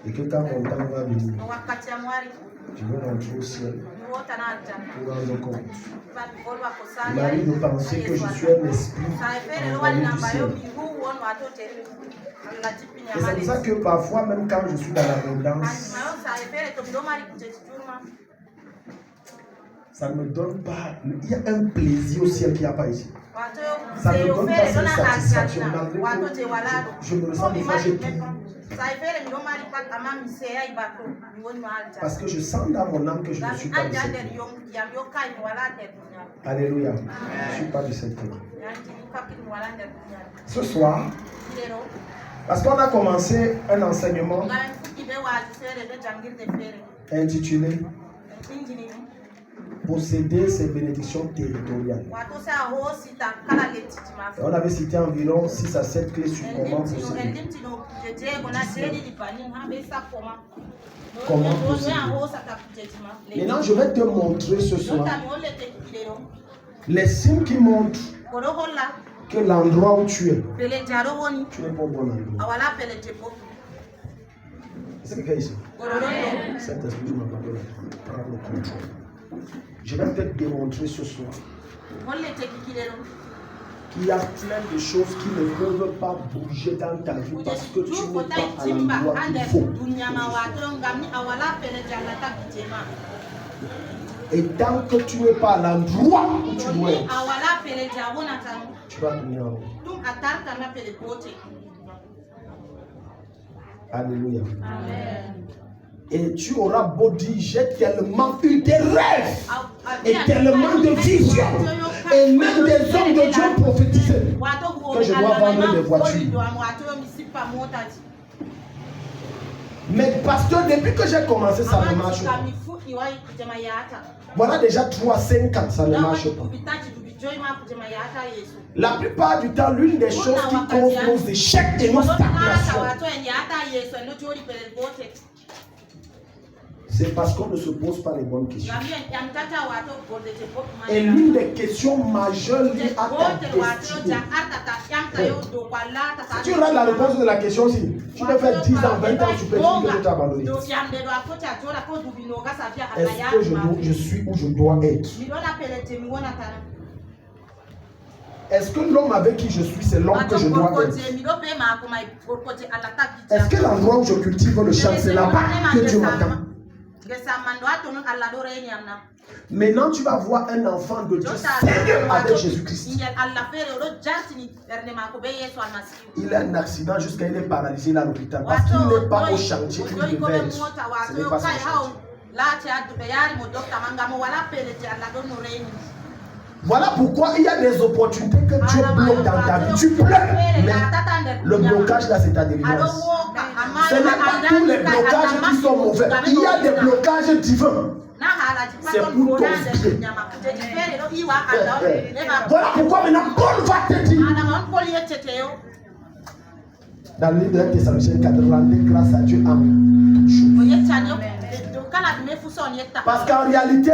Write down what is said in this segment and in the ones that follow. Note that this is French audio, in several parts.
Et que quand mon temps va venir, je vais rentrer au ciel pour rendre compte. Il m'arrive de penser que je suis un esprit envoyé du ciel. Et c'est pour ça que parfois, même quand je suis dans l'abondance, ça ne me donne pas. Il y a un plaisir au ciel qu'il n'y a pas ici. Ça ne me donne pas cette satisfaction. Malgré que je me ressens des fois, j'ai pris. Parce que je sens dans mon âme que je ne suis pas de cette terre. Alléluia. Je ne suis pas de cette terre. Ce soir, parce qu'on a commencé un enseignement intitulé posséder ses bénédictions territoriales. Et on avait cité environ 6 à 7 clés sur comment posséder. Comment posséder. Maintenant, je vais te montrer ce soir les signes qui montrent que l'endroit où tu es, tu n'es pas au bon endroit. C'est quelqu'un ici? Cet esprit m'a pas donné. Prends le contrôle. Je vais peut-être démontrer ce soir qu'il y a plein de choses qui ne peuvent pas bouger dans ta vie parce que tu n'es pas à l'endroit qu'il faut. Et tant que tu n'es pas à l'endroit où tu dois être, tu vas tourner en rond. Alléluia. Amen. Et tu auras beau dire, j'ai tellement eu des rêves et tellement de visions et même des hommes de Dieu prophétisés que je dois vendre des voitures. Mais pasteur, depuis que j'ai commencé, ça ne marche pas. Voilà déjà 3-5 ans, ça ne marche pas. La plupart du temps, l'une des choses qui cause nos échecs et nos stagnations, c'est parce qu'on ne se pose pas les bonnes questions. Et l'une des questions majeures liées à ta destinée. Si tu auras la réponse de la question aussi, tu peux faire 10 ans, 20 ans, tu peux dire que tu as abandonné. Est-ce que je suis où je dois être? Est-ce que l'homme avec qui je suis, c'est l'homme que je dois être? Est-ce que l'endroit où je cultive le champ, c'est là-bas que Dieu m'attend? Maintenant, tu vas voir un enfant de Dieu sérieux avec Jésus-Christ. Il a un accident jusqu'à il est paralysé à l'hôpital parce qu'il n'est pas au chantier qu'il devait être. Ce n'est pas son chantier. Voilà pourquoi il y a des opportunités que Dieu bloque dans ta vie. Tu pleures, mais le blocage là, c'est ta délivrance. Ce n'est pas tous les blocages qui sont mauvais. Il y a des blocages divins. C'est pour ton bien. Voilà pourquoi maintenant Paul va te dire dans le livre de Thessaloniciens 4, rendez grâce à Dieu en toutes choses. Parce qu'en réalité,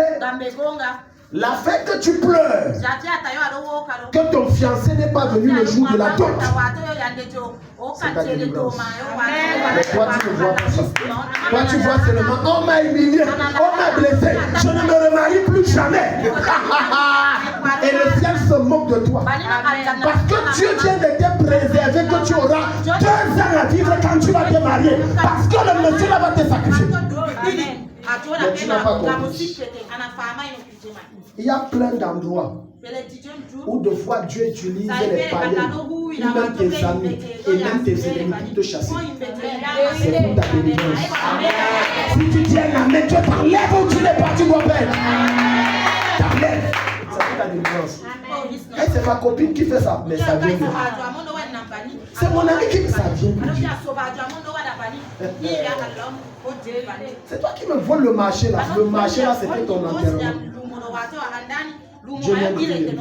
la fait que tu pleures, que ton fiancé n'est pas venu le jour de la dot, c'est ta délivrance. Mais toi, tu ne vois pas ça. Toi, tu vois seulement, on m'a humilié, on m'a blessé, je ne me remarie plus jamais. Et le ciel se moque de toi. Parce que Dieu vient de te préserver, que tu auras 2 ans à vivre quand tu vas te marier. Parce que le monsieur là va te sacrifier. Mais tu n'as pas compris. Il y a plein d'endroits où de fois Dieu utilise les païens, ou même tes amis et même tes ennemis pour te chasser. C'est pour ta délivrance. Si tu tiens la main, Dieu t'enlève où tu n'es pas, tu dois perdre. T'enlève. C'est pour ta délivrance. Et c'est ma copine qui fait ça, mais ça vient de Dieu. C'est mon ami qui fait ça, vient de Dieu. C'est toi qui me voles le marché là. Le marché là, c'était ton enterrement. Je viens de dire.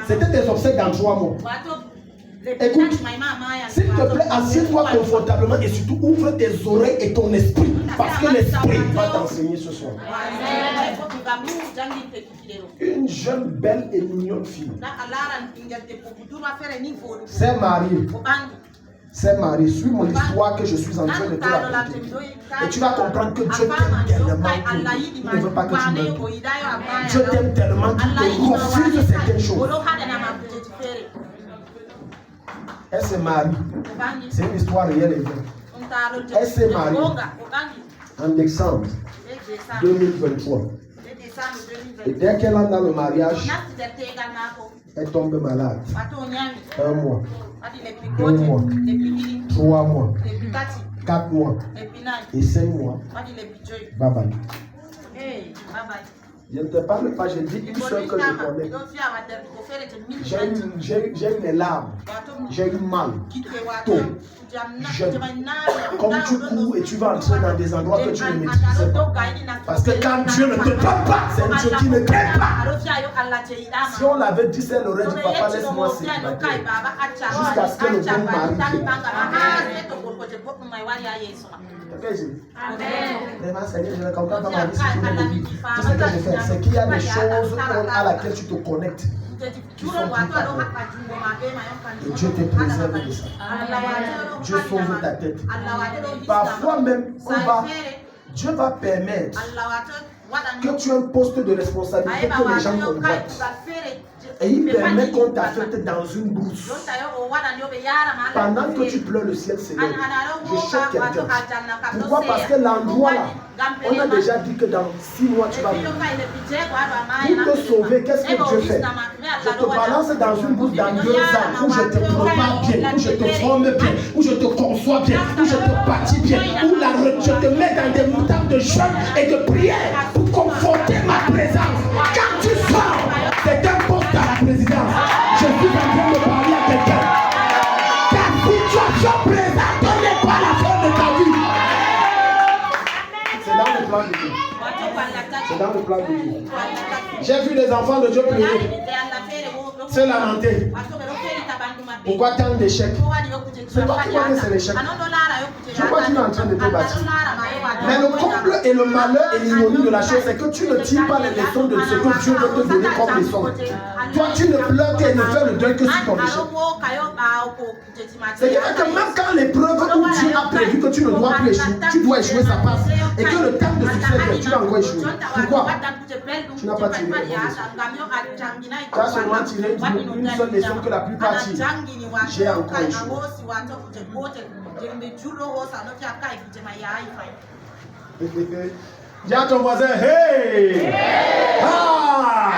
C'était tes obsèques dans 3 mots. Écoute, s'il te plaît, assieds-toi confortablement et surtout ouvre tes oreilles et ton esprit. Parce que l'esprit va t'enseigner ce soir. Une jeune, belle et mignonne fille s'est mariée. C'est Marie, suis mon histoire que je suis en train de te raconter. Et tu vas comprendre que Dieu t'aime tellement qu'il ne veut pas que tu meurs. Dieu t'aime tellement qu'il te refuse certaines choses. Elle s'est mariée. C'est une histoire réelle et vraie. Elle s'est mariée en décembre 2023. Et dès qu'elle entre dans le mariage, elle tombe malade. 1 mois, 2 mois, 3 mois, 4 mois et 5 mois. Bye bye. Je ne te parle pas, je dis une seule que je connais. J'ai eu les larmes, j'ai eu mal, tôt, jeune. Comme tu cours et tu vas entrer dans des endroits que tu ne maîtrises pas. Parce que quand Dieu ne te donne pas, c'est un Dieu qui ne t'aime pas. Si on l'avait dit, c'est l'oreille du papa, laisse-moi célibataire. Jusqu'à ce que le bon mari vienne. Vraiment, Seigneur, je ne comprends pas ma vie si tu me le dis. Tout ce que je fais, c'est qu'il y a des choses à laquelle tu te connectes. Qui sont plus parfaits. Et Dieu te préserve de ça. Dieu sauve ta tête. Parfois même, Dieu va permettre que tu aies un poste de responsabilité que les gens convoitent. Et il permet qu'on t'affecte dans une brousse. Pendant que tu pleures, le ciel s'élève. Je choque quelqu'un. Pourquoi? Parce que l'endroit là, on a déjà dit que dans 6 mois tu vas mourir. Pour te sauver, qu'est-ce que Dieu fait? Je te balance dans une brousse dans 2 ans où je te prépare bien, où je te forme bien, où je te conçois bien, où je te bâtis bien, où je te mets dans des montagnes de jeûne et de prière pour conforter ma présence. Quand tu sors, c'est un poste à la présidence. Je suis en train de parler à quelqu'un. Ta situation présente n'est pas la fin de ta vie. C'est dans le plan de Dieu. C'est dans le plan de Dieu. J'ai vu les enfants de Dieu prier, se lamenter. Pourquoi tant d'échecs? C'est toi qui connais ces échecs. Je vois que tu es en train de te bâtir. Mais le comble et le malheur et l'ironie de la chose, c'est que tu ne tires pas les leçons de ce que Dieu veut te donner comme leçon. Toi, tu ne pleures et ne fais le deuil que sur ton échec. C'est-à-dire que même quand l'épreuve où Dieu a prévu que tu ne dois plus échouer, tu dois échouer, ça passe. Et que le temps de succès vient, tu vas encore échouer. Pourquoi? Tu n'as pas tiré les leçons. Tu as seulement tiré une seule leçon que la plupart tirent. J'ai encore échoué. Dis à ton voisin, hey! Ah!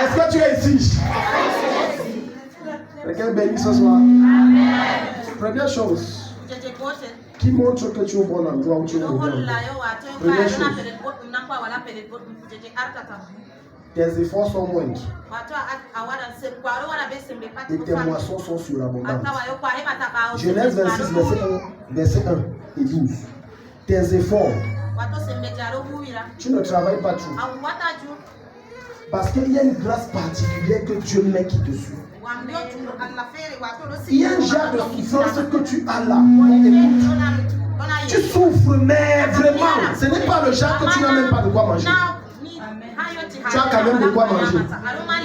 Est-ce que tu es ici? Quelqu'un béni ce soir. Première chose qui montre que tu es au bon endroit où tu es au bon endroit. Première chose, tes efforts sont moindres et tes moissons sont surabondantes. Genèse 26, verset 1 et 12. Tes efforts, tu ne travailles pas tout. Parce qu'il y a une grâce particulière que Dieu met qui te suit. Il y a un genre de souffrance que tu as là. Tu souffres, mais vraiment, ce n'est pas le genre que tu n'as même pas de quoi manger. Tu as quand même de quoi manger.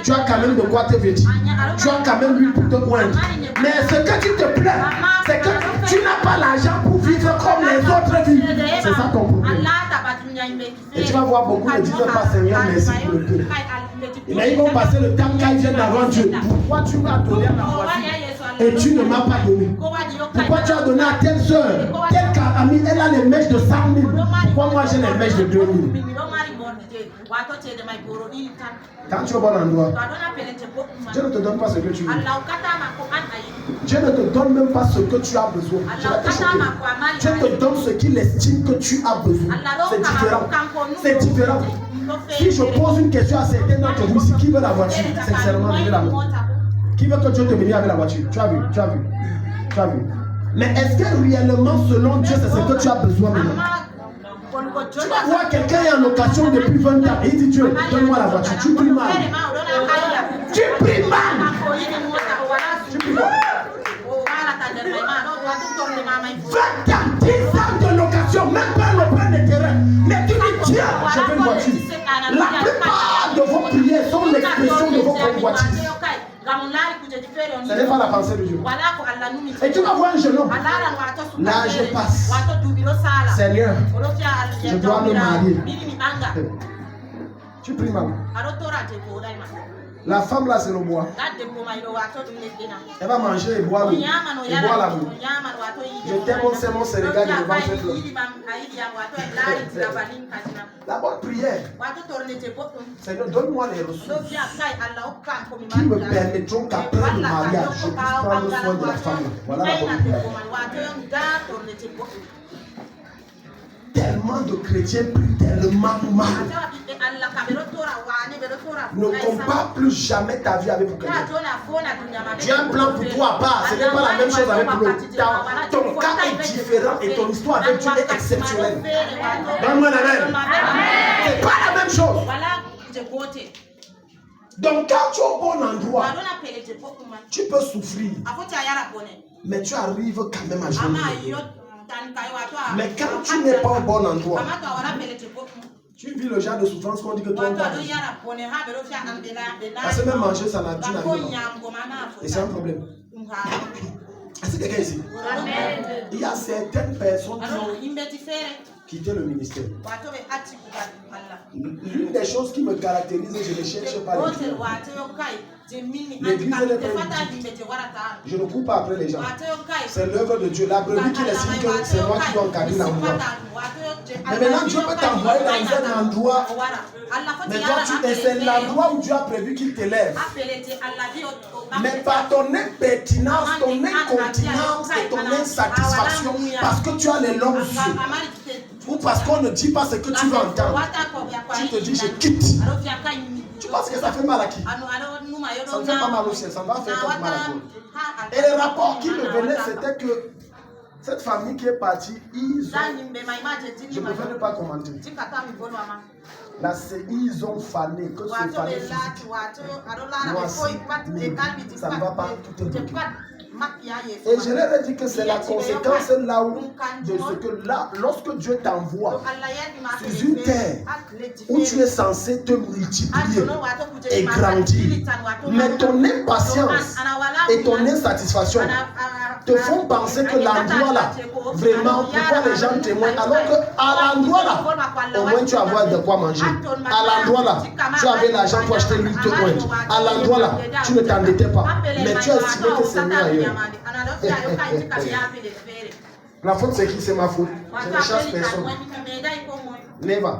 Tu as quand même de quoi te vêtir. Tu as quand même l'huile pour te poindre. Mais ce que tu te plains, c'est que tu n'as pas l'argent pour vivre comme les autres vivent. C'est ça ton problème. Et tu vas voir beaucoup ne disent pas Seigneur, merci pour le peu. Mais ils vont passer le temps quand ils viennent avant Dieu. Pourquoi tu m'as donné à ma voisine et tu ne m'as pas donné? Pourquoi tu as donné à telle soeur, telle amie, elle a les mèches de 100 000. Pourquoi moi j'ai les mèches de 2 000? Quand tu es au bon endroit, Dieu ne te donne pas ce que tu veux. Dieu ne te donne même pas ce que tu as besoin. Dieu te donne ce qu'il estime que tu as besoin. C'est différent. C'est différent. Si je pose une question à certains d'entre vous ici, qui veut la voiture? Sincèrement, levez la main. Qui veut que Dieu te bénisse avec la voiture? Tu as vu, tu as vu, tu as vu. Mais est-ce que réellement, selon Dieu, c'est ce que tu as besoin maintenant? Tu vas voir quelqu'un est en location depuis 20 ans et il dit Dieu, donne-moi la voiture. Tu pries mal. Tu pries mal. Tu pries mal. 20 ans, 10 ans de location, même pas le plein de terrain. Mais tu dis Dieu, je veux une voiture. La plupart de vos prières sont l'expression de vos convoitises. Ce n'est pas la pensée de Dieu. Et tu vas voir un jeune homme. Là, je passe. Seigneur, je dois me marier. Tu pries, maman. La femme là, c'est le bois. Elle va manger et boire l'eau. Et boire l'amour. Je t'aime, c'est mon Sénégal devant cette fleur. La bonne prière. Seigneur, donne-moi les ressources qui me permettront qu'après le mariage, je puisse prendre soin de la femme. Voilà la bonne prière. Tellement de chrétiens prient tellement mal. Ne compare plus jamais ta vie avec quelqu'un. Tu as un plan pour toi à part. Ce n'est pas la même chose avec l'autre. Ton cas est différent et ton histoire avec Dieu est exceptionnelle. Donne-moi la même. C'est pas la même chose. Donc quand tu es au bon endroit, tu peux souffrir. Mais tu arrives quand même à gérer. Mais quand tu n'es pas au bon endroit, tu vis le genre de souffrance qu'on dit que toi on t'a dit. Parce que même manger, ça n'a plus pas. Et c'est un problème. Est-ce que quelqu'un ici? Il y a certaines personnes qui ont quitté le ministère. L'une des choses qui me caractérise, je ne cherche pas les gens. L'église est politique. Je ne cours pas après les gens. C'est l'œuvre de Dieu. La brebis qui décide que c'est moi qui dois encadrer l'endroit. Mais maintenant, Dieu peut t'envoyer dans un endroit. Mais toi, c'est l'endroit où Dieu a prévu qu'il t'élève. Mais par ton impertinence, ton incontinence et ton insatisfaction, parce que tu as les longs yeux, ou parce qu'on ne dit pas ce que tu veux entendre, tu te dis je quitte. Tu penses que ça fait mal à qui? Ça ne fait pas mal au ciel, ça va faire comme mal à toi. Et les rapports qui me venaient, c'était que cette famille qui est partie, ils ont... Je préfère ne pas commenter. Là, ils ont fané, que ce fané physique. Moi aussi, ça ne va pas tout est bloqué. Et je leur ai dit que c'est la conséquence là où, de ce que là, lorsque Dieu t'envoie sur une terre où tu es censé te multiplier et grandir, mais ton impatience et ton insatisfaction te font penser que l'endroit là, vraiment, pourquoi les gens témoignent, alors qu'à l'endroit là, au moins tu vas avoir de quoi manger. À l'endroit là, tu avais l'argent pour acheter l'huile de pointe. À l'endroit là, tu ne t'endettais pas. Mais tu as estimé que c'est mieux ailleurs. La faute c'est qui? C'est ma faute. Je ne chasse personne. Never.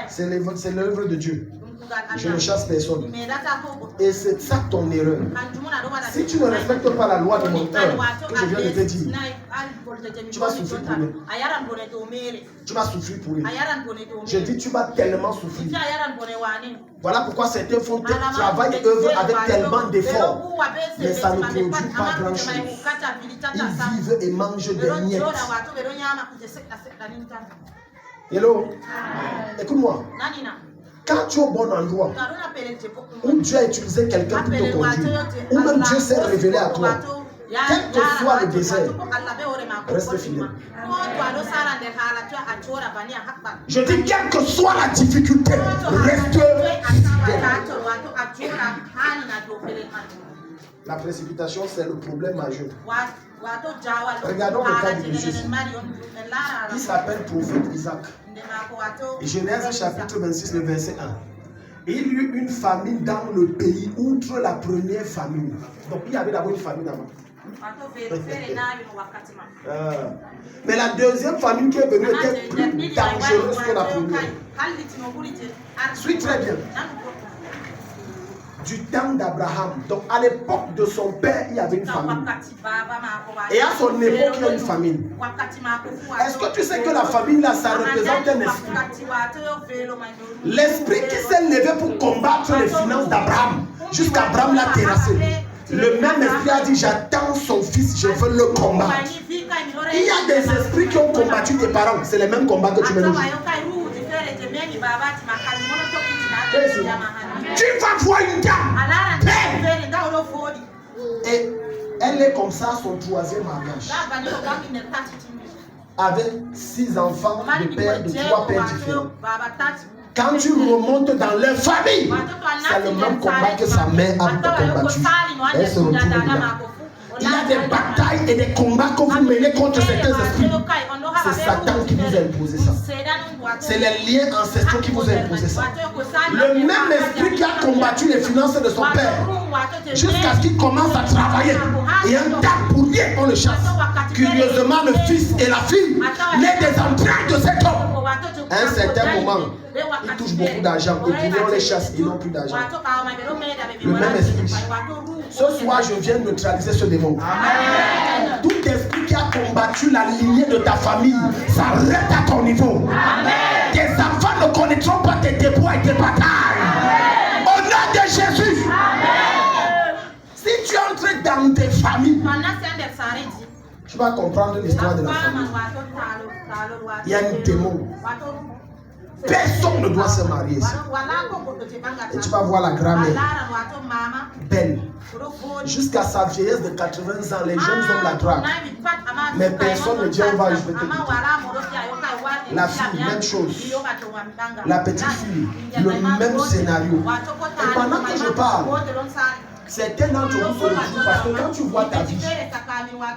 C'est l'œuvre de Dieu. Je ne chasse personne. Et c'est ça ton erreur. Si tu ne respectes pas la loi de mon cœur que je viens de te dire, tu vas souffrir pour lui. Tu vas souffrir pour lui. Je dis tu vas tellement souffrir. Voilà pourquoi certains font travail et œuvre avec tellement d'efforts. Mais ça ne produit pas grand chose. Ils vivent et mangent des miettes. Hello? Écoute-moi. Quand tu es au bon endroit, où Dieu a utilisé quelqu'un pour te conduire, où même Dieu s'est révélé à toi, quel que soit le désert, reste fidèle. Je dis, quelle que soit la difficulté, reste fidèle. La précipitation, c'est le problème majeur. Regardons le cas de Jésus. Il s'appelle prophète Isaac. Et Genèse chapitre 26, le verset 1. Il y eut une famine dans le pays, outre la première famine. Donc il y avait d'abord une famine avant. Mais la deuxième famine qui est venue était plus dangereuse que la première. Suis très bien. Du temps d'Abraham. Donc à l'époque de son père, il y avait une famine. Et à son époque, il y a une famine. Est-ce que tu sais que la famine là, ça représente un esprit? L'esprit qui s'est levé pour combattre les finances d'Abraham, jusqu'Abraham l'a terrassé. Le même esprit a dit, j'attends son fils, je veux le combattre. Il y a des esprits qui ont combattu tes parents. C'est les mêmes combats que tu mènes aujourd'hui. Tu vas voir une dame. Et elle est comme ça à son troisième mariage. Avec 6 enfants de pères, de 3 pères différents. Quand tu remontes dans leur famille, c'est le même combat que sa mère a combattu. Elle se retrouve là. Il y a des batailles et des combats que vous menez contre certains esprits. C'est Satan qui vous a imposé ça. C'est les liens ancestraux qui vous ont imposé ça. Le même esprit qui a combattu les finances de son père, jusqu'à ce qu'il commence à travailler. Et un tas pour rien, on le chasse. Curieusement, le fils et la fille naissent des entrailles de cet homme. À un certain moment, ils touchent beaucoup d'argent. Et puis on les chasse, ils n'ont plus d'argent. Le même esprit. Ce soir, je viens neutraliser ce démon. Amen. Tout esprit qui a combattu la lignée de ta famille s'arrête à ton niveau. Amen. Tes enfants ne connaîtront pas tes déboires et tes batailles. Amen. Au nom de Jésus. Amen. Si tu entres dans tes familles, tu vas comprendre l'histoire de la famille. Il y a un démon. Personne ne doit se marier ici. Et tu vas voir la grand-mère belle. Jusqu'à sa vieillesse de 80 ans, les jeunes hommes la draguent. Mais personne ne dit on va, je vais te quitter. La fille, même chose. La petite fille, le même scénario. Et pendant que je parle, certains d'entre vous se retrouvent parce que quand tu vois ta vie,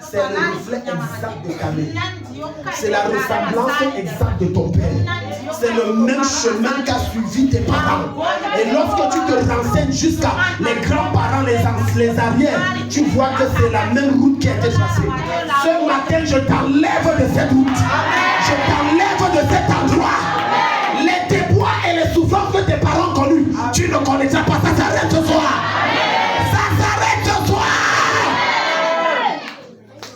c'est le reflet exact de ta mère. C'est la ressemblance exacte de ton père. C'est le même chemin qu'a suivi tes parents. Et lorsque tu te renseignes jusqu'à les grands-parents, les arrières, tu vois que c'est la même route qui a été tracée. Ce matin, je t'enlève de cette route. Je t'enlève de cet endroit. Les déboires et les souffrances que tes parents ont connues, tu ne connaîtras pas. Ça s'arrête ce soir. Ça s'arrête ce soir.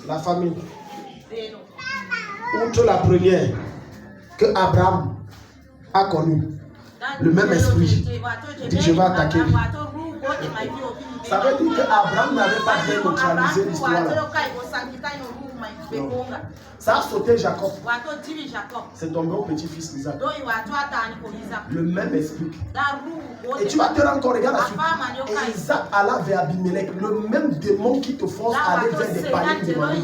La famille. Outre la première que Abraham a connu, le même esprit dit je vais attaquer lui. Ça veut dire qu'Abraham n'avait pas bien neutralisé l'histoire là. Ça a sauté Jacob. C'est tombé au petit-fils Isaac. Le même esprit. Et tu vas te rendre compte, regarde la suite. Et Isaac alla vers Abimelech, le même démon qui te force à aller vers des païens de Abimelech.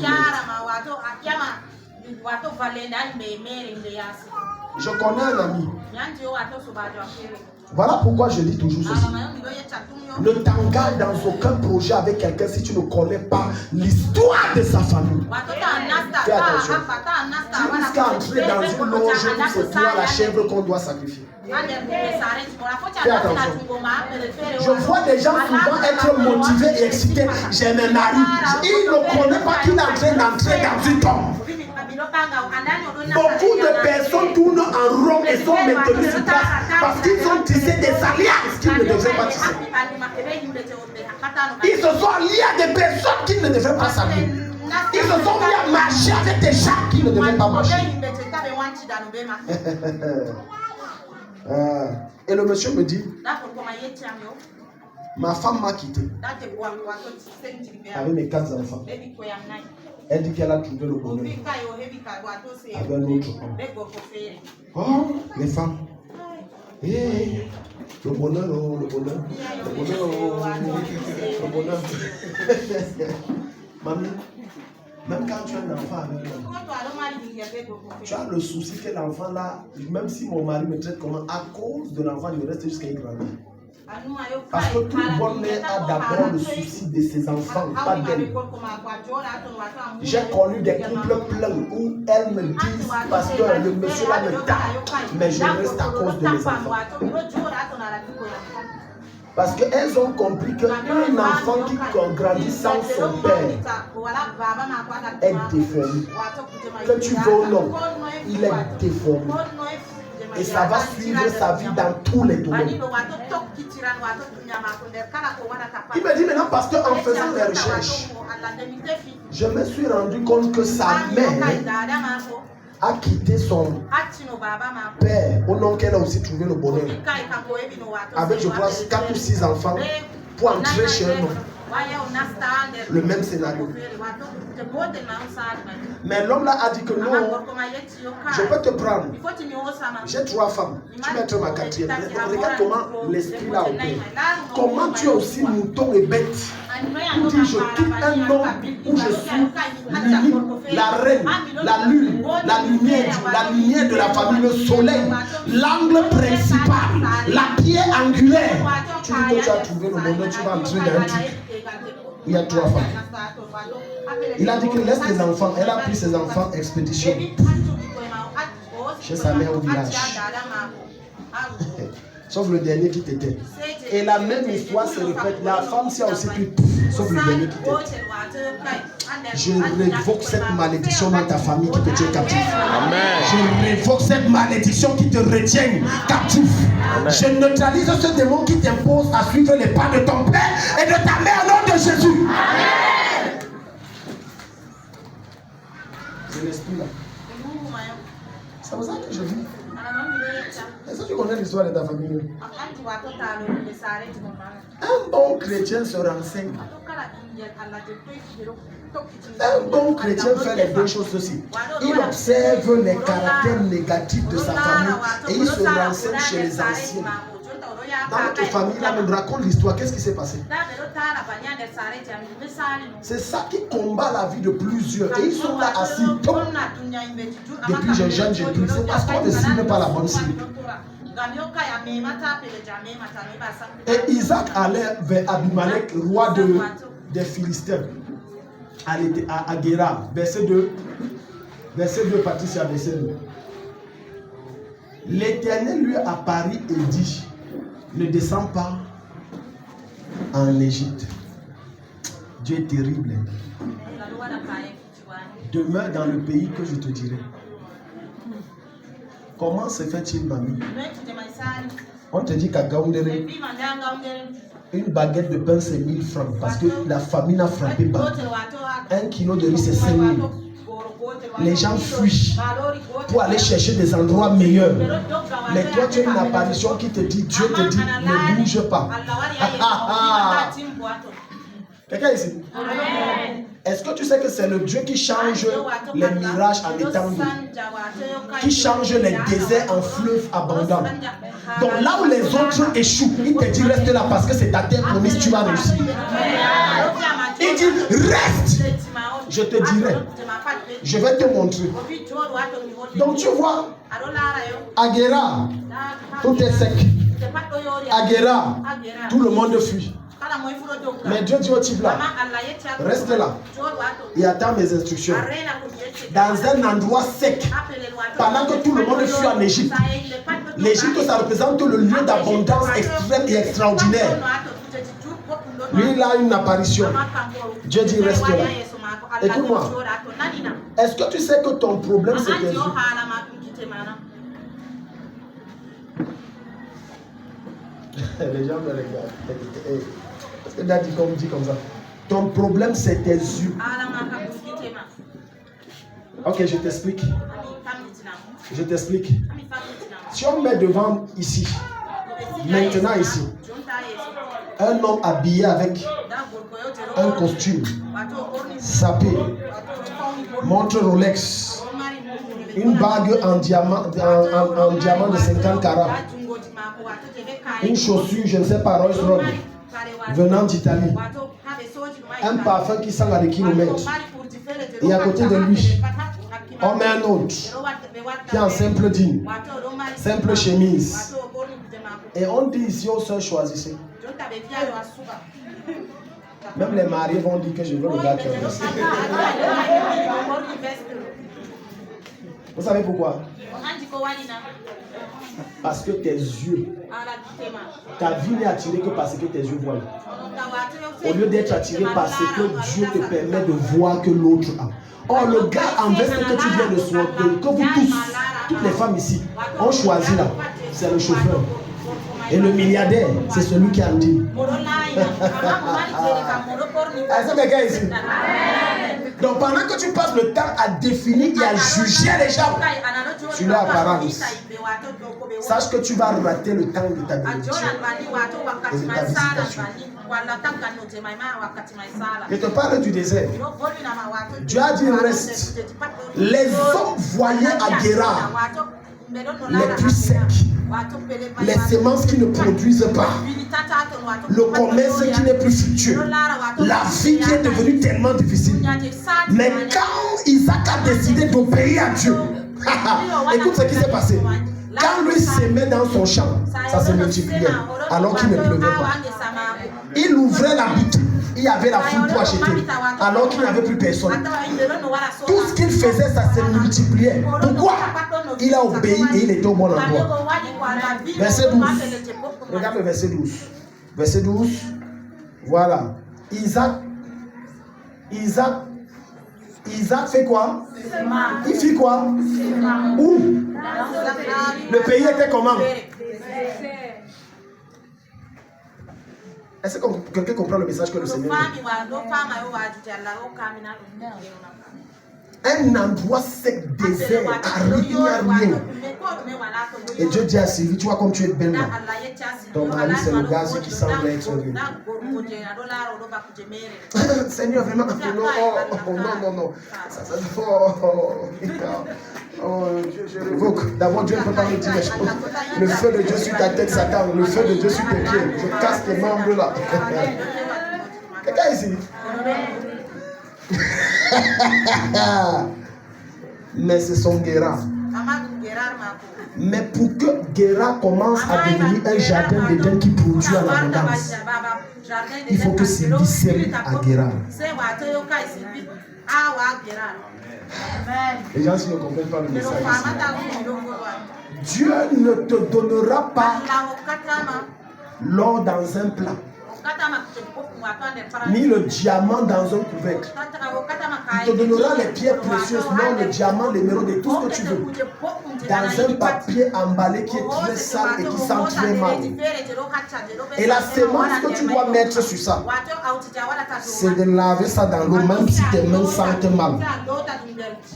Je connais un ami. Voilà pourquoi je dis toujours ceci. Ne t'engage dans aucun projet avec quelqu'un si tu ne connais pas l'histoire de sa famille. Fais attention. Tu risques d'entrer dans une loge où c'est toi la chèvre qu'on doit sacrifier. Fais attention. Je vois des gens souvent être motivés et excités. J'ai un mari. Il ne connaît pas qu'il est en train d'entrer dans une tombe. Beaucoup de personnes tournent en rond et sont maintenues sur place parce qu'ils ont tissé des alliances qu'ils ne devaient pas tisser. Ils se sont alliés à des personnes qu'ils ne devaient pas s'allier. Ils se sont mis à marcher avec des gens qui ne devaient pas marcher. Et le monsieur me dit, ma femme m'a quitté avec mes 4 enfants. Elle dit qu'elle a trouvé le bonheur avec un autre homme. Oh, les femmes. Hey, le bonheur, oh, le bonheur. Le bonheur, oh, le bonheur. Mamie, même quand tu as un enfant avec l'homme, tu as le souci que l'enfant là, même si mon mari me traite comment, à cause de l'enfant, il reste jusqu'à y grandir. Parce que tout bon mère a d'abord le souci de ses enfants, pas d'elle. J'ai connu des couples pleins où elles me disent, parce que le monsieur là me tape, mais je reste à cause de mes enfants. Parce qu'elles ont compris qu'un enfant qui grandit sans son père est déformé. Que tu veux ou non, il est déformé. Et ça va suivre sa vie dans tous les domaines. Il me dit maintenant, parce qu'en faisant des recherches, je me suis rendu compte que sa mère a quitté son père au nom qu'elle a aussi trouvé le bonheur. Avec, je pense, 4 ou 6 enfants pour entrer chez un homme. Le même scénario. Mais l'homme là a dit que non, je peux te prendre. J'ai 3 femmes. Tu mettras ma 4e. Regarde comment l'esprit là opère. Comment tu es aussi mouton et bête. Pour dire je quitte un homme où je suis l'unique, la reine, la lune, la lumière de la famille, le soleil, l'angle principal, la pierre angulaire. Tu dis que tu as trouvé le bonheur, tu vas entrer dans un truc. Il y a 3 femmes. Il a dit qu'il laisse les enfants. Elle a pris ses enfants expédition chez sa mère au village. Sauf le dernier qui t'était. Et la même histoire se répète. La femme s'y a aussi pris, sauf le dernier qui t'était. Je révoque cette malédiction dans ta famille qui te tient captif. Amen. Je révoque cette malédiction qui te retient captif. Amen. Je neutralise ce démon qui t'impose à suivre les pas de ton père et de ta mère au nom de Jésus. Amen. C'est l'esprit là. C'est pour ça que je dis. Est-ce que tu connais l'histoire de ta famille? Un bon chrétien se renseigne. Un bon chrétien fait les 2 choses aussi. Il observe les caractères négatifs de sa famille et il se renseigne chez les anciens. Dans notre famille, là, on raconte l'histoire. Qu'est-ce qui s'est passé? C'est ça qui combat la vie de plusieurs. Et ils sont là assis. Depuis je jeune, j'ai pris. C'est parce qu'on ne cible pas la bonne cible. Et Isaac allait vers Abimelech, roi des Philistins. À Guéra, verset 2. Verset 2, Patricia, verset 2. L'Éternel lui apparut et dit: ne descends pas en Égypte. Dieu est terrible. Demeure dans le pays que je te dirai. Comment se fait-il, mamie? On te dit qu'à Gaoundéré, une baguette de pain c'est 1000 francs parce que la famine a frappé pas. 1 kilo de riz c'est 5000. Les gens fuient pour aller chercher des endroits meilleurs. Mais toi, tu as une apparition qui te dit, Dieu te dit, ne bouge pas. Quelqu'un ici? Est-ce que tu sais que c'est le Dieu qui change les mirages en étendue, qui change les déserts en fleuves abondants? Donc là où les autres échouent, il te dit reste là parce que c'est ta terre promise, tu vas réussir. Il dit reste, je te dirai, je vais te montrer. Donc tu vois, à Guéra, tout est sec. À Guéra, tout le monde fuit. Mais Dieu dit au type là, reste là et attends mes instructions. Dans un endroit sec, pendant que tout le monde fuit en Égypte. L'Égypte, ça représente le lieu d'abondance extrême et extraordinaire. Lui, il a une apparition. Dieu dit reste là. Écoute-moi. Est-ce que tu sais que ton problème c'est tes yeux? Les gens me regardent. Parce que Daddy dit comme ça. Ton problème c'est tes yeux. Ok, je t'explique. Je t'explique. Si on met devant ici, maintenant ici, un homme habillé avec un costume, sapé, montre Rolex, une bague en diamant de 50 carats, une chaussure, je ne sais pas, Rolls Royce, venant d'Italie, un parfum qui sent à des kilomètres, et à côté de lui, on met un autre qui est en simple jean, simple chemise. Et on dit ici aux sœurs choisissez. Même les mariés vont dire que je veux le gars qui est investi. Vous savez pourquoi? Parce que tes yeux, ta vie n'est attirée que parce que tes yeux voient. Au lieu d'être attiré par ce que Dieu te permet de voir que l'autre a. Or, le gars en veste que tu viens de soigner, que vous tous, toutes les femmes ici, ont choisi là, c'est le chauffeur. Et le milliardaire, c'est celui qui a dit. Est-ce que quelqu'un ici? Donc pendant que tu passes le temps à définir et à juger les gens sur leur apparence, sache que tu vas rater le temps de ta bénédiction et de ta visitation. Je te parle du désert. Dieu a dit reste. Les hommes voyaient à Guérar les plus secs, les semences qui ne produisent pas, le commerce qui n'est plus fructueux, la vie qui est devenue tellement difficile. Mais quand Isaac a décidé d'obéir à Dieu, écoute ce qui s'est passé. Quand lui s'aimait dans son champ, ça se multipliait alors qu'il ne pleuvait pas. Il ouvrait la boutique, il y avait la foule pour acheter alors qu'il n'y avait plus personne. Tout ce qu'il faisait, ça se multipliait. Pourquoi? Il a obéi et il était au bon endroit. Verset 12. Regarde le verset 12. Verset 12. Voilà. Isaac fait quoi? Il fit quoi? Où? Le pays était comment? Est-ce que quelqu'un comprend le message que le Seigneur dit? Un endroit sec, désert, aride, il n'y a rien. Et Dieu dit à Sylvie, tu vois comme tu es belle là. Ton mari c'est le gars qui semble être heureux. Seigneur, vraiment, non. Je révoque. D'abord, Dieu ne peut pas me dire les choses. Le feu de Dieu sur ta tête, Satan. Le feu de Dieu sur tes pieds. Je casse tes membres là. Quelqu'un ici? Mais c'est son Guérar. Mais pour que Guérar commence à devenir un jardin d'Éden qui produit en abondance, il faut que Sylvie sème à Guérar. Les gens, s'ils ne comprennent pas le message ici, Dieu ne te donnera pas l'or dans un plat, ni le diamant dans un couvercle. Il te donnera les pierres précieuses, l'or, le diamant, l'émeraude et tout ce que tu veux, dans un papier emballé qui est très sale et qui sent très mal. Et la sémence que tu dois mettre sur ça, c'est de laver ça dans l'eau, même si tes mains sentent mal.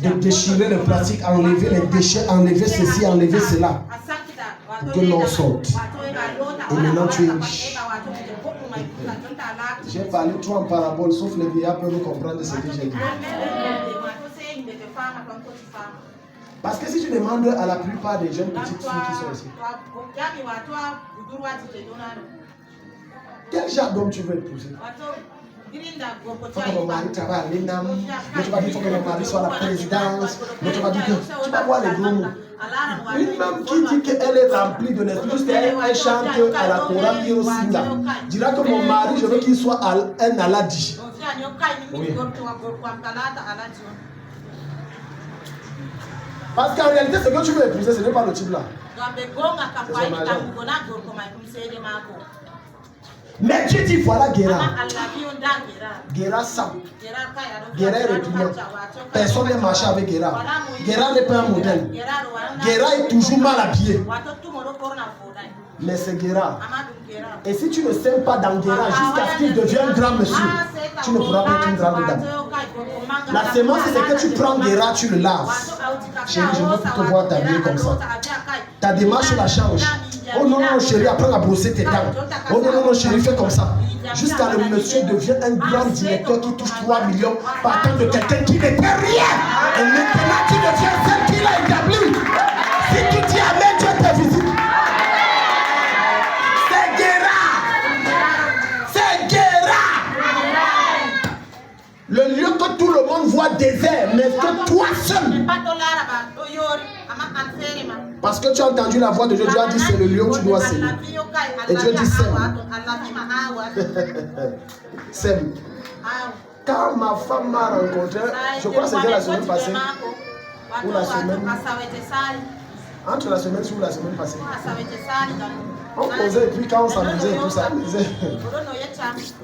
De déchirer le plastique, enlever les déchets, enlever ceci, enlever cela. Pour que l'on sorte. Et maintenant tu es riche. J'ai parlé trop en parabole, sauf les vieillards peuvent comprendre ce que j'ai dit. Parce que si tu demandes à la plupart des jeunes petites filles qui sont ici, quel genre d'homme tu veux épouser? Il faut que mon mari travaille à l'ENAM, l'autre va dire qu'il faut que mon mari soit à la présidence, l'autre va dire que tu vas voir les gros mots. Une même qui dit qu'elle est remplie de l'esprit, juste elle chante à la chorale Hirosinda, dira que mon mari, je veux qu'il soit un Aladi. Oui. Parce qu'en réalité, ce que tu veux épouser, ce n'est pas le type là. C'est son agent. Mais Dieu dit voilà Guérar. Guérar ça. Guérar est répugnant. Personne n'est marché avec Guérar. Guérar n'est pas un modèle. Guérar est toujours mal habillé. Mais c'est Guérar. Et si tu ne sèmes pas dans Guérar jusqu'à ce qu'il devienne grand monsieur, tu ne pourras pas être une grande dame. La sémence, c'est que tu prends Guérar, tu le laves. Chérie, je veux te voir t'habiller comme ça. Ta démarche la change. Oh non, non, chérie, apprends à brosser tes dents. Oh non, non, chérie, fais comme ça. Jusqu'à le monsieur devient un grand directeur qui touche 3 millions partant de quelqu'un qui n'était rien. Et maintenant, tu deviens celle qui l'a établi. Si tu dis Amen, Dieu te visite. C'est Guérar. C'est Guérar. Le lieu que tout le monde voit désert, mais que toi seul. Parce que tu as entendu la voix de Dieu, Dieu a dit c'est le lieu où tu dois s'aimer. Et Dieu dit sème. Sème. Quand ma femme m'a rencontré, je crois que c'était la semaine passée. Ou la semaine. Entre la semaine ou la semaine passée. On causait et puis quand on s'amusait et tout ça, on disait.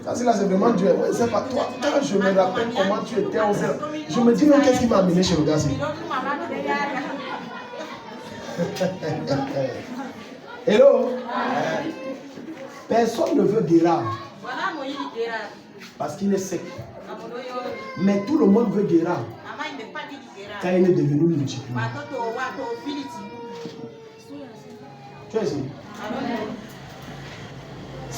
Ça c'est là, c'est vraiment Dieu. Moi, c'est pas toi. Quand je me rappelle comment tu étais, je me dis même qu'est-ce qui m'a amené chez le gars. Hello. Personne ne veut Guérar parce qu'il est sec. Mais tout le monde veut Guérar quand il est devenu multiplié. Tu es ici.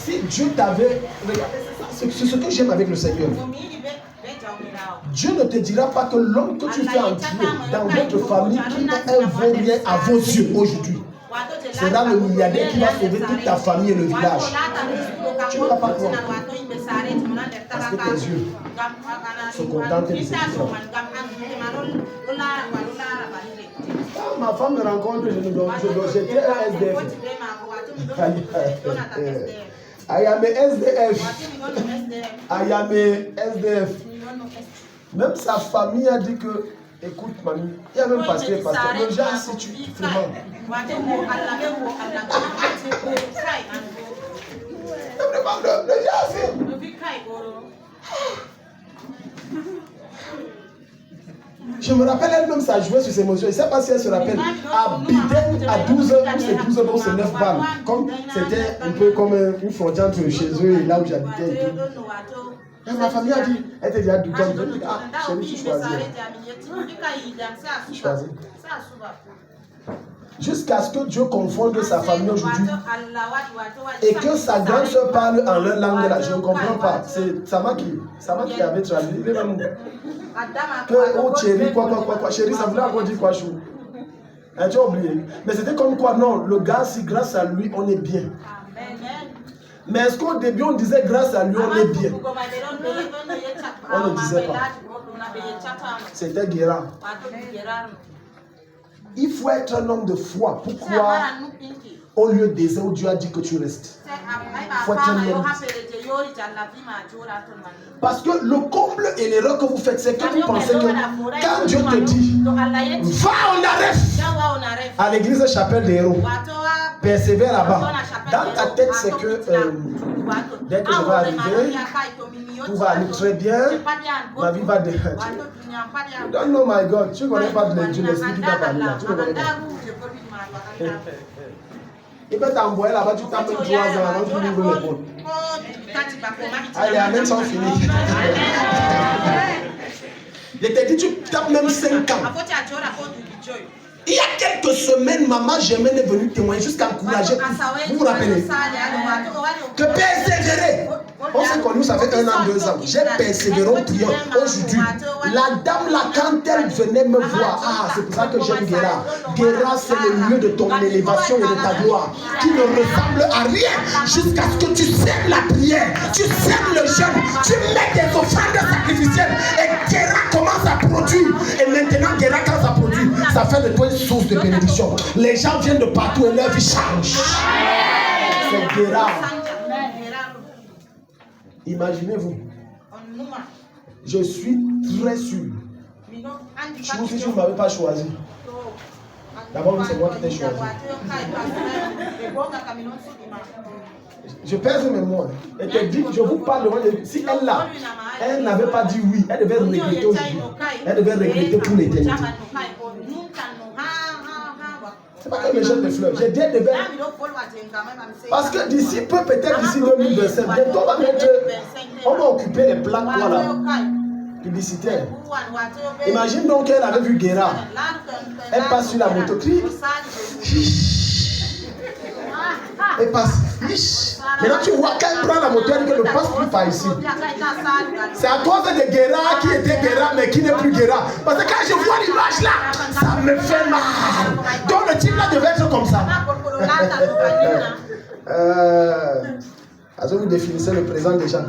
Si Dieu t'avait... Regardez, c'est ce que j'aime avec le Seigneur. Dieu ne te dira pas que l'homme que tu fais entrer dans votre famille, qui est un vaurien à vos yeux aujourd'hui, sera le milliardaire qui va sauver toute ta famille et le village. Tu ne vas pas croire. Parce que tes yeux se contentent de ce qu'ils font. Ma femme me rencontre, j'étais un SDF. I am a SDF. I am a SDF. Même sa famille a dit que, écoute mamie, il y a même pasteur, le genre si tu vraiment. Le genre c'est. Je me rappelle elle-même, ça jouait sur ses émotions. Je ne sais pas si elle se rappelle. À Biden, à 12 h, c'est 12 h, donc c'est 9 balles. Comme c'était un peu comme une frontière entre chez eux et là où j'habitais. Et ma famille a dit, elle était déjà du temps. Ah, chérie, tu choisis. Tu choisis. Jusqu'à ce que Dieu confonde sa famille aujourd'hui et que sa grande soeur parle en leur langue là, je ne comprends pas. C'est Sama qui avait traduit. Il est même que oh chérie, quoi. Chérie, ça voulait encore dire quoi, chou? Tu as oublié. Mais c'était comme quoi, non, le gars, si grâce à lui, on est bien. Mais est-ce qu'au début, on disait grâce à lui, on est bien? On ne disait pas. C'était Guérard. Il faut être un homme de foi pour croire au lieu des où Dieu a dit que tu restes. Il faut être un homme. Parce que le comble et l'erreur que vous faites, c'est que vous pensez que quand Dieu te dit, va en Aref, à l'église Chapelle des Héros, persévère là-bas. Dans ta tête, c'est que dès que je vais arriver, tout va aller très bien, ma vie va déranger. Don't know my God, tu ne connais pas de Dieu, l'esprit qui t'a parlé là, tu ne connais pas. Il peut t'envoyer là-bas, tu tapes 3 ans avant que tu ouvres les portes. Allez, amen, sans finir. Je t'ai dit, tu tapes même 5 ans. Il y a quelques semaines, maman Germaine est venue témoigner jusqu'à encourager. Vous vous rappelez? Que persévérer. On s'est connus, ça fait 1 an, 2 ans. J'ai persévéré en prière. Aujourd'hui, la dame là, quand elle venait me voir, c'est pour ça que j'aime Guérard. Guérard, c'est le lieu de ton élévation et de ta gloire, qui ne ressemble à rien, jusqu'à ce que tu sèmes la prière, tu sèmes le jeûne, tu mets des offrandes sacrificielles, et Guérard commence à produire. Et maintenant, Guérard, quand ça produit, ça fait de toi une source de bénédiction. Les gens viennent de partout et leur vie change. C'est Guérard. Imaginez-vous, je suis très sûr. Si tu ne m'avais pas choisi, d'abord c'est moi qui t'ai choisi. Je pèse mes mots. Et te dis, je vous parle de si elle là, elle n'avait pas dit oui, elle devait regretter aujourd'hui. Elle devait regretter pour l'éternité. C'est pas que les jeunes de fleurs. J'ai dit, elle devait. Parce que d'ici peu, peut-être d'ici 2025, on va occuper les plaques voilà, publicitaires. Imagine donc qu'elle avait vu Guérard. Elle passe sur la moto. Elle passe. Maintenant tu vois quand elle prend la moto, elle ne passe plus par ici. C'est à cause de Guérard qui était Guérard mais qui n'est plus Guérard. Parce que quand je vois l'image là, ça me fait mal. Donc le type là devait être comme ça. Vous définissez le présent déjà.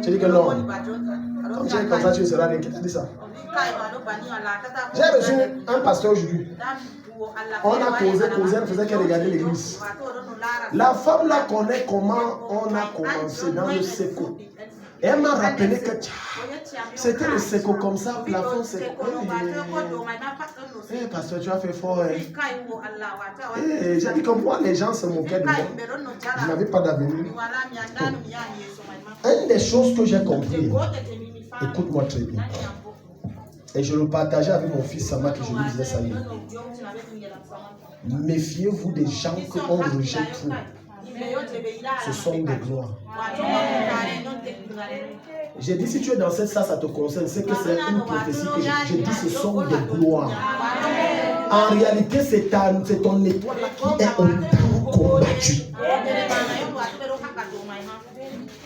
Tu dis que non. Comme tu es comme ça, tu ne seras rien. Qui t'a dit ça? J'ai reçu un pasteur aujourd'hui. On a causé, elle faisait qu'elle regardait l'église. La femme là connaît comment on a commencé dans le séco. Et elle m'a rappelé que c'était le séco comme ça, plafond séco. Pasteur, tu as fait fort. J'ai dit que moi, les gens se moquaient de moi. Je n'avais pas d'avenir. Une des choses que j'ai compris, écoute-moi très bien. Et je le partageais avec mon fils Sama, que je lui disais ça hier. Méfiez-vous des gens qu'on rejette trop. Ce sont des gloires. J'ai dit, si tu es dans cette salle, ça te concerne. C'est que c'est une prophétie que j'ai dit, ce sont des gloires. En réalité, c'est ton étoile qui est autant combattue.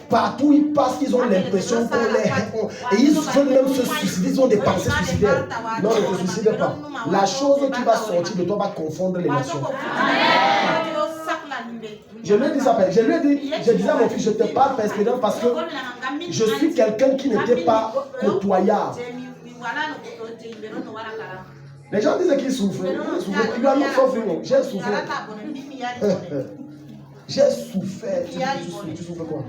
Partout où ils passent, ils ont l'impression qu'on les... Et ils veulent même se suicider, ils ont des pensées suicidaires. Non, ne te suicide pas. La chose qui va sortir de toi va confondre les nations. Je lui ai dit ça, je disais à mon fils, je te parle parce que je suis quelqu'un qui n'était pas côtoyable. Les gens disaient qu'ils souffraient. Ils doivent nous souffrir. J'ai souffert. J'ai souffert. Tu souffres quoi?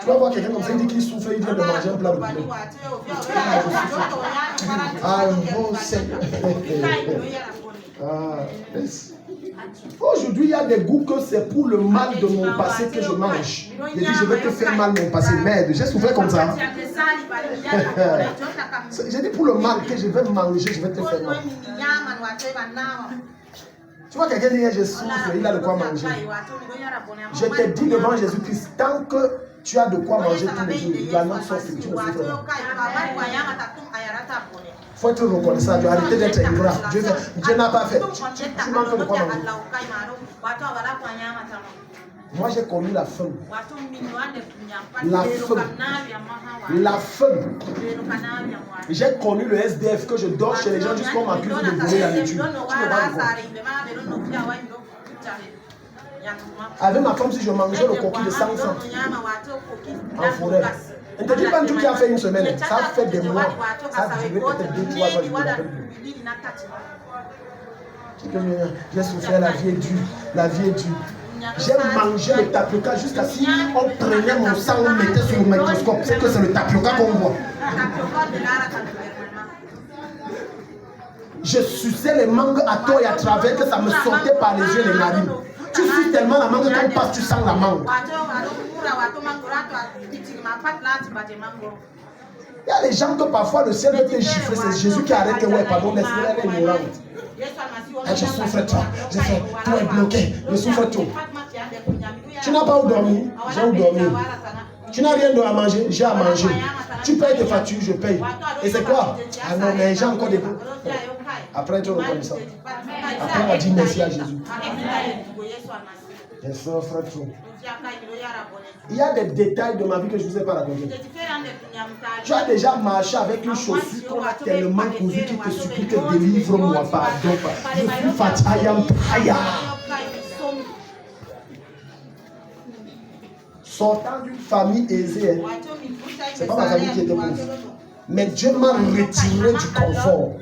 Tu vas voir quelqu'un comme ça, il dit qu'il souffre, il vient de manger un plat de poulet. Ah, mon Seigneur. Aujourd'hui, il y a des goûts que c'est pour le mal de mon passé que je mange. Il dit, je vais te faire mal mon passé. Merde, j'ai souffert comme ça. J'ai dit, pour le mal que je vais manger, je vais te faire mal. Tu vois, quelqu'un dit, je souffre, il a de quoi manger. Je te dis devant Jésus-Christ, tant que tu as de quoi manger tous les jours, il va non souffrir, tu ne souffres pas. Il faut être reconnaissant, Dieu. Arrêtez d'être ingrat. Dieu n'a pas fait. Tu manques de quoi manger. Moi, j'ai connu la faim. La faim. La faim. J'ai connu le SDF que je dors chez les gens jusqu'à qu'on m'accuse de voler la nourriture. Tu ne vas pas avec ma femme, si je mangeais le coquille de 100 francs en forêt. On ne te dit pas tout qui a fait une semaine. Ça a fait des mois. Ça a duré peut-être 2-3 ans. J'ai souffert, la vie est dure. La vie est dure. J'ai mangé le tapioca jusqu'à si on prenait mon sang, on mettait sur le microscope. C'est que c'est le tapioca qu'on voit. Je suçais les mangues à tort et à travers que ça me sortait par les yeux et les narines. Tu suces tellement la mangue qu'on passe, tu sens la mangue. Il y a des gens que parfois le ciel veut te gifler, c'est Jésus qui arrête, ouais, pardon, laisse-moi aller ignorante. Je souffre trop, tout est bloqué, je souffre trop. Tu n'as pas où dormir, j'ai où dormir. Tu n'as rien à manger, j'ai à manger. Tu payes tes factures, je paye. Et c'est quoi? Ah non, mais j'ai encore des... Après, tu reconnais ça. Après, on va dire merci à Jésus. Je souffre trop. Il y a des détails de ma vie que je ne vous ai pas raconté. Tu as déjà marché avec une chaussure qu'on a tellement cousue qui te supplie que délivre-moi, pardon. Je suis fatigué. Sortant d'une famille aisée, c'est pas ma famille qui était pauvre. Mais Dieu m'a retiré du confort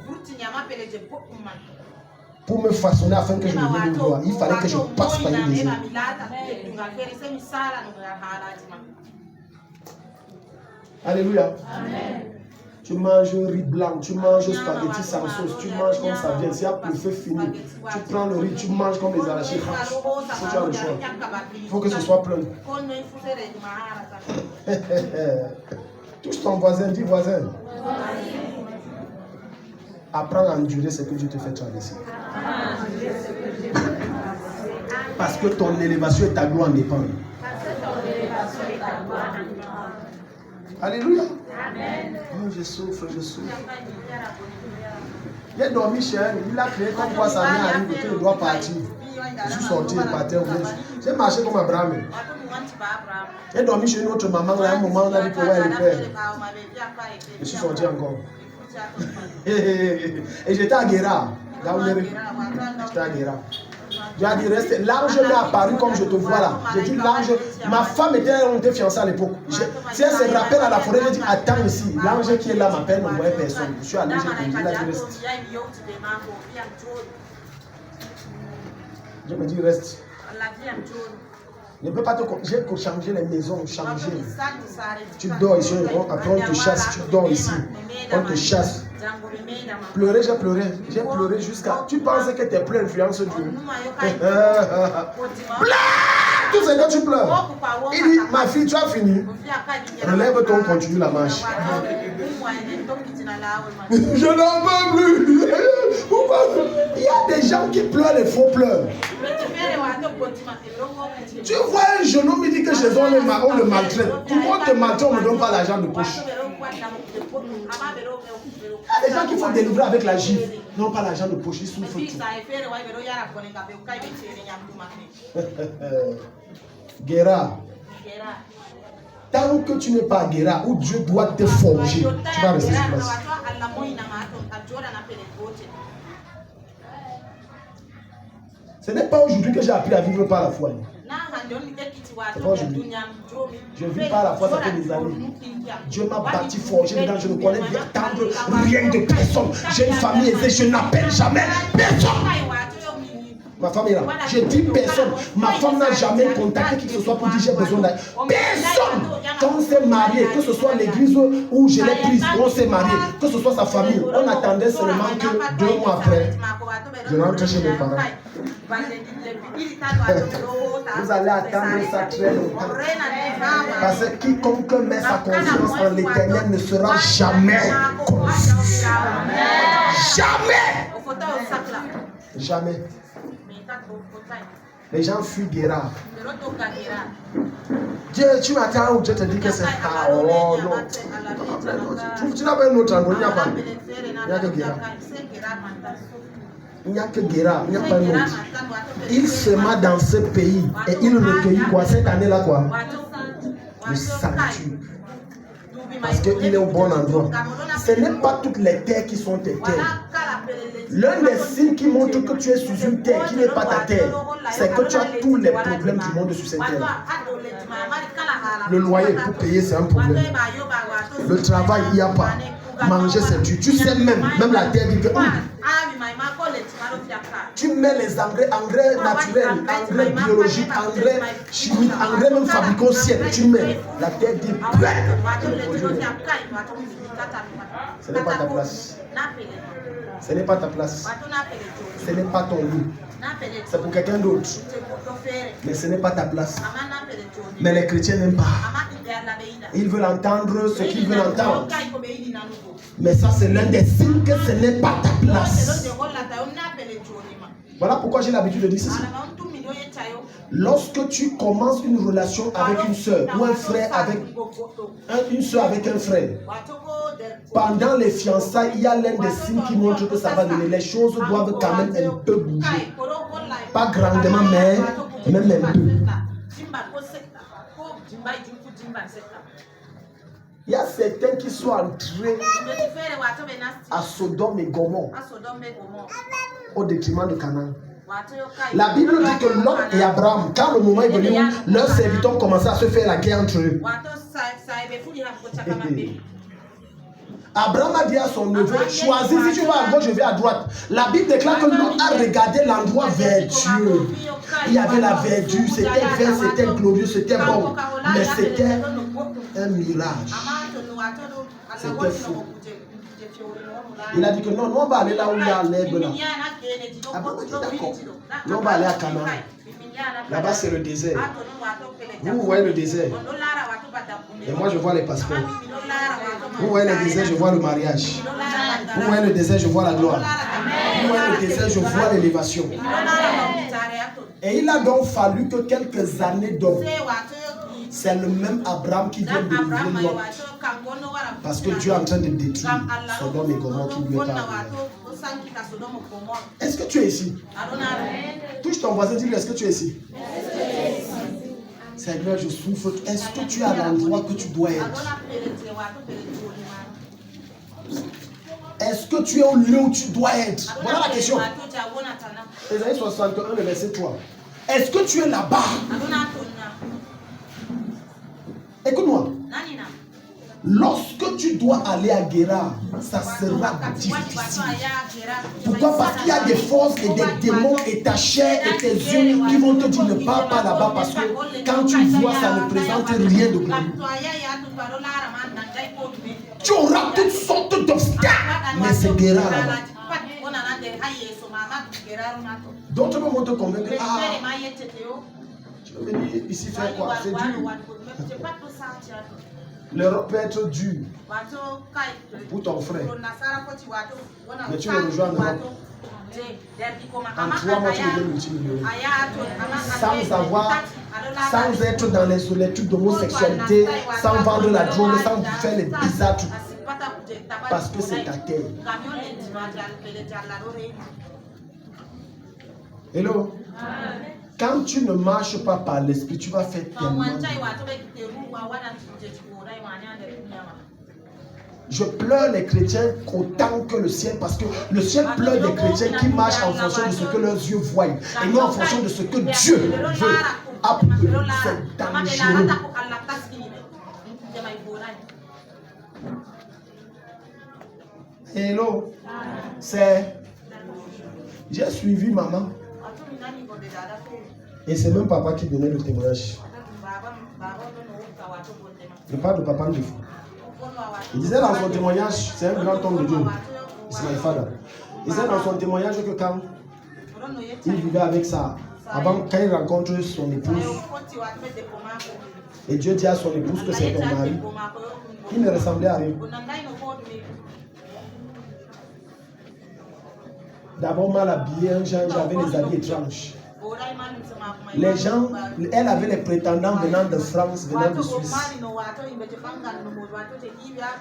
pour me façonner afin que je devienne une gloire. Il fallait que je passe par une aisée. Alléluia. Amen. Tu manges riz blanc, tu manges spaghetti sans sauce, tu manges comme ça vient. S'il y a le feu fini, tu prends le riz, tu manges comme les arrachés. Si tu as le choix, il faut que ce soit plein. Touche ton voisin, dis voisin. Apprends à endurer ce que Dieu te fait traverser. Parce que ton élévation et ta gloire dépendent. Alléluia. Amen. Oh, je souffre, je souffre. Il a dormi chez elle, il a créé comme quoi sa vie arrive et qu'il doit partir. Je suis sorti et parti. J'ai marché comme Abraham. J'ai dormi chez une autre maman, à un moment, on a dit que ouais, elle est père. Je suis sorti encore. Et j'étais à Guéra. J'étais à Guéra. Dieu a dit, reste. L'ange m'est apparu comme je te vois là. J'ai dit, l'ange, ma femme était fiancée à l'époque. Si elle se rappelle à la forêt, j'ai dit, attends ici. L'ange qui est là m'appelle, ne voyait personne. Je suis allé, j'ai dit, reste. Je me dis, reste. Ne peux pas te... J'ai changé les maisons, changer. Tu dors ici, après on te chasse, tu dors ici. On te chasse. Pleurer, j'ai pleuré. J'ai pleuré jusqu'à... Tu penses que tes pleurs influencent Dieu. Pleure! Tout ce que tu pleures. Il dit, ma fille, tu as fini. Relève-toi, continue la marche. Je n'en peux plus. Pourquoi? Il y a des gens qui pleurent les faux pleurs. Tu vois un jeune homme, il dit que chez eux, on le maltraite. Pourquoi on te maltraite, on ne me donne pas l'argent de poche? Il y a des gens qu'il faut délivrer avec la gifle. Non, pas l'argent de poche, ils souffrent tout. Guéra. Tant que tu n'es pas à Guéra, où Dieu doit te forger, tu vas rester sur place. Ce n'est pas aujourd'hui que j'ai appris à vivre par la foi. C'est pas aujourd'hui. Je vis par la foi, ça fait des années. Dieu m'a bâti, forgé dedans, je ne connais bien attendre rien de personne. J'ai une famille aisée, je n'appelle jamais personne. Ma femme est là. Je dis personne. Ma femme n'a jamais contacté qui que ce soit pour dire j'ai besoin d'aide. Personne. Quand on s'est marié, que ce soit l'église où je l'ai prise, où on s'est marié, que ce soit sa famille, on attendait seulement que 2 mois après, je rentre chez mes parents. Vous allez attendre ça très longtemps. Parce que quiconque met sa confiance en l'Éternel ne sera jamais confus. Jamais. Jamais. Les gens fuient Guéra. Dieu, tu m'attends ou Dieu te dit que c'est ah, oh non. Tu n'as pas un autre endroit, il n'y a pas. Il n'y a que Guéra. Il n'y a que Guéra, il n'y a pas un autre. Il sema dans ce pays et il recueillit quoi cette année-là quoi? Le sanctuaire. Parce qu'il est au bon endroit. Ce n'est pas toutes les terres qui sont tes terres. L'un des signes qui montre que tu es sur une terre qui n'est pas ta terre, c'est que tu as tous les problèmes du monde sur cette terre. Le loyer pour payer, c'est un problème. Le travail, il n'y a pas. Manger, c'est dur. Tu sais même la terre dit que tu mets les engrais naturels, engrais biologiques, engrais chimiques, engrais même fabriqués au ciel. Tu mets, la terre dit ce n'est pas ta place. Ce n'est pas ta place. Ce n'est pas ton lit. C'est pour quelqu'un d'autre. Mais ce n'est pas ta place. Mais les chrétiens n'aiment pas. Ils veulent entendre ce qu'ils veulent entendre. Mais ça, c'est l'un des signes que ce n'est pas ta place. Voilà pourquoi j'ai l'habitude de dire ceci. Lorsque tu commences une relation avec une soeur ou un frère avec une soeur avec un frère, pendant les fiançailles, il y a l'un des signes qui montre que ça va donner. Les choses doivent quand même un peu bouger. Pas grandement, mais même un peu. Il y a certains qui sont entrés à Sodome et Gomorrhe au détriment de Canaan. La Bible dit que Lot et Abraham, quand le moment est venu, leurs serviteurs ont commencé à se faire la guerre entre eux. Abraham a dit à son neveu, choisis si tu vas à gauche, je vais à droite. La Bible déclare que Lot a regardé l'endroit vertueux. Il y avait la verdure, c'était vert, c'était glorieux, c'était bon. Mais c'était un mirage. C'était faux. Il a dit que non, nous on va aller là où il y a l'herbe là. Abraham a dit d'accord. Nous on va aller à Canaan. Là-bas c'est le désert. Vous voyez le désert. Et moi je vois les passeports. Vous voyez le désert, je vois le mariage. Vous voyez le désert, je vois la gloire. Vous voyez le désert, je vois l'élévation. Et il a donc fallu que quelques années d'homme. C'est le même Abraham qui vient de délivrer Lot. Parce que Dieu est en train de détruire Sodome et Gomorrhe qui lui est arrivé. Est-ce que tu es ici? Touche ton voisin, dis-lui, est-ce que tu es ici? Seigneur, je souffre. Est-ce que tu es à l'endroit que tu dois être? Est-ce que tu es au lieu où tu dois être? Voilà la question. Ésaïe 61, le verset 3. Est-ce que tu es là-bas? Écoute-moi. Lorsque tu dois aller à Guéra, ça sera difficile. Pourquoi? Parce qu'il y a des forces et des démons et ta chair et tes yeux qui vont te dire ne pars pas là-bas parce que quand tu vois, ça ne présente rien de glorieux. Tu auras toutes sortes d'obstacles, mais c'est Guéra là-bas. D'autres vont te convaincre. Ah, tu veux venir ici faire quoi? C'est dur. L'Europe peut être dure pour ton frère. Mais tu le rejoins en Europe. En 3 mois, tu deviens multimillionnaire. Sans être dans les trucs d'homosexualité, sans vendre la drogue, sans faire les bizarres trucs. Parce que c'est ta terre. Hello? Quand tu ne marches pas par l'esprit, tu vas faire tellement. Je pleure les chrétiens autant que le ciel, parce que le ciel pleure des chrétiens qui marchent en fonction de ce que leurs yeux voient et non en fonction de ce que Dieu veut. C'est dangereux. Hello. C'est... J'ai suivi maman. Et c'est même papa qui donnait le témoignage. Je parle de papa du fou. Il disait dans son témoignage, c'est un grand homme de Dieu, Ismaël Fada. Il disait dans son témoignage que quand il vivait avec ça, avant, quand il rencontre son épouse, et Dieu dit à son épouse que c'est ton mari, il ne ressemblait à rien. D'abord mal habillé, un genre, j'avais les habits étranges. Les gens, elle avait les prétendants venant de France, venant de Suisse.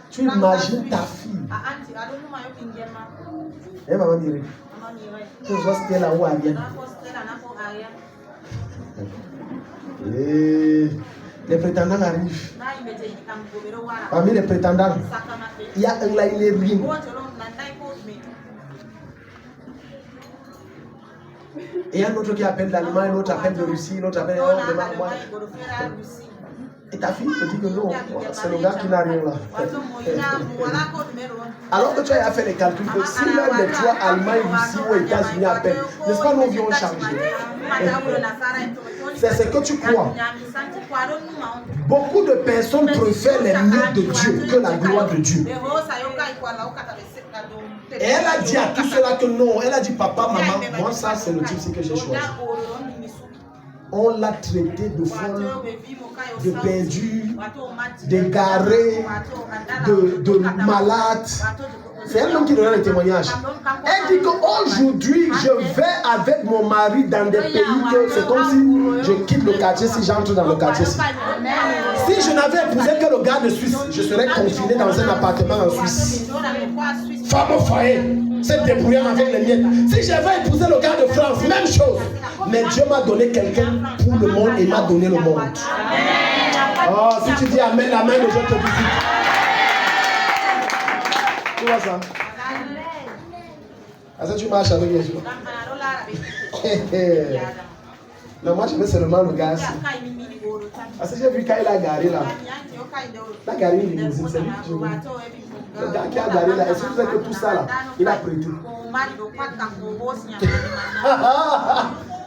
Tu imagines ta fille. Elle va me dire que je vois Stella ou Ariane. Les prétendants arrivent. Parmi les prétendants, il y a un là, il est rime. Et un autre qui appelle l'Allemagne, l'autre appelle de Russie, l'autre appelle moi. Et ta fille te dit que non, c'est le gars qui n'a rien là. Alors que tu as fait les calculs que si l'un des trois, Allemagne, Russie ou États-Unis appellent, n'est-ce pas nos vies ont changé? C'est ce que tu crois. Beaucoup de personnes préfèrent les miettes de Dieu que la gloire de Dieu. Et elle a dit à tout cela que non. Elle a dit papa, maman, moi ça c'est le type que j'ai choisi. On l'a traité de folle, de perdu, d'égaré, de malade. C'est elle-même qui donne le témoignage. Elle dit qu'aujourd'hui, je vais avec mon mari dans des pays que c'est comme si je quitte le quartier, si j'entre dans le quartier. Si je n'avais épousé que le gars de Suisse, je serais confiné dans un appartement en Suisse. Femme au foyer, c'est débrouillant avec les miettes. Si j'avais épousé le gars de France, même chose. Mais Dieu m'a donné quelqu'un pour le monde et m'a donné le monde. Oh, si tu dis amen, amen, les gens te visitent. Tu vois ça? Est-ce que tu marches avec les gens? Non, moi je vais seulement le gars ici. Parce que j'ai vu quand il a garé là. Il a garé une limousine, c'est lui que je veux. Le gars qui a garé là, est-ce que vous savez que tout ça là, il a prêté?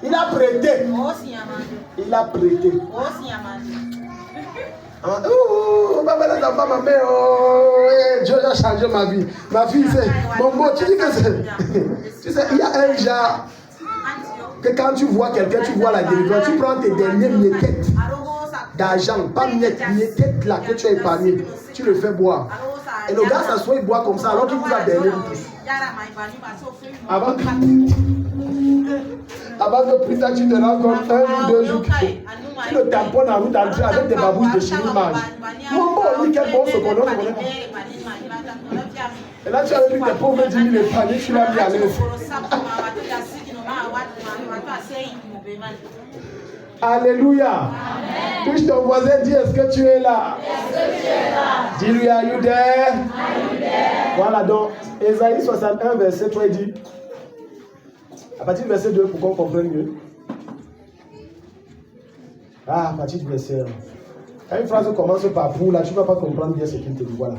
Il a prêté. Il a prêté. Oh, ma mère, Dieu a changé ma vie. Ma fille, c'est mon mot. Tu dis que c'est. Tu sais, il y a un genre que quand tu vois quelqu'un, tu vois la délivrance, tu prends tes derniers miettes d'argent, pas miettes là que tu as épargné, tu le fais boire. Et le gars s'assoit, il boit comme ça, alors qu'il vous a donné vous tous. Avant que plus tard tu te rends compte, 1 ou 2 jours, tu le tamponnes en route entrée avec des babouches de chimie mange. Mon bon, il dit quel bon ce qu'on a. Et là tu as vu tes pauvres 10 000 épargnés, tu l'as mis à l'aise. Alléluia. Touche ton voisin, dis est-ce que tu es là? Dis-lui, are you there? Voilà donc, Ésaïe 61, verset 3 dit, à partir du verset 2 pour qu'on comprenne mieux. Ah, à partir du verset 1. Quand une phrase commence par pour, là, tu ne vas pas comprendre bien ce qu'il te dit. Voilà.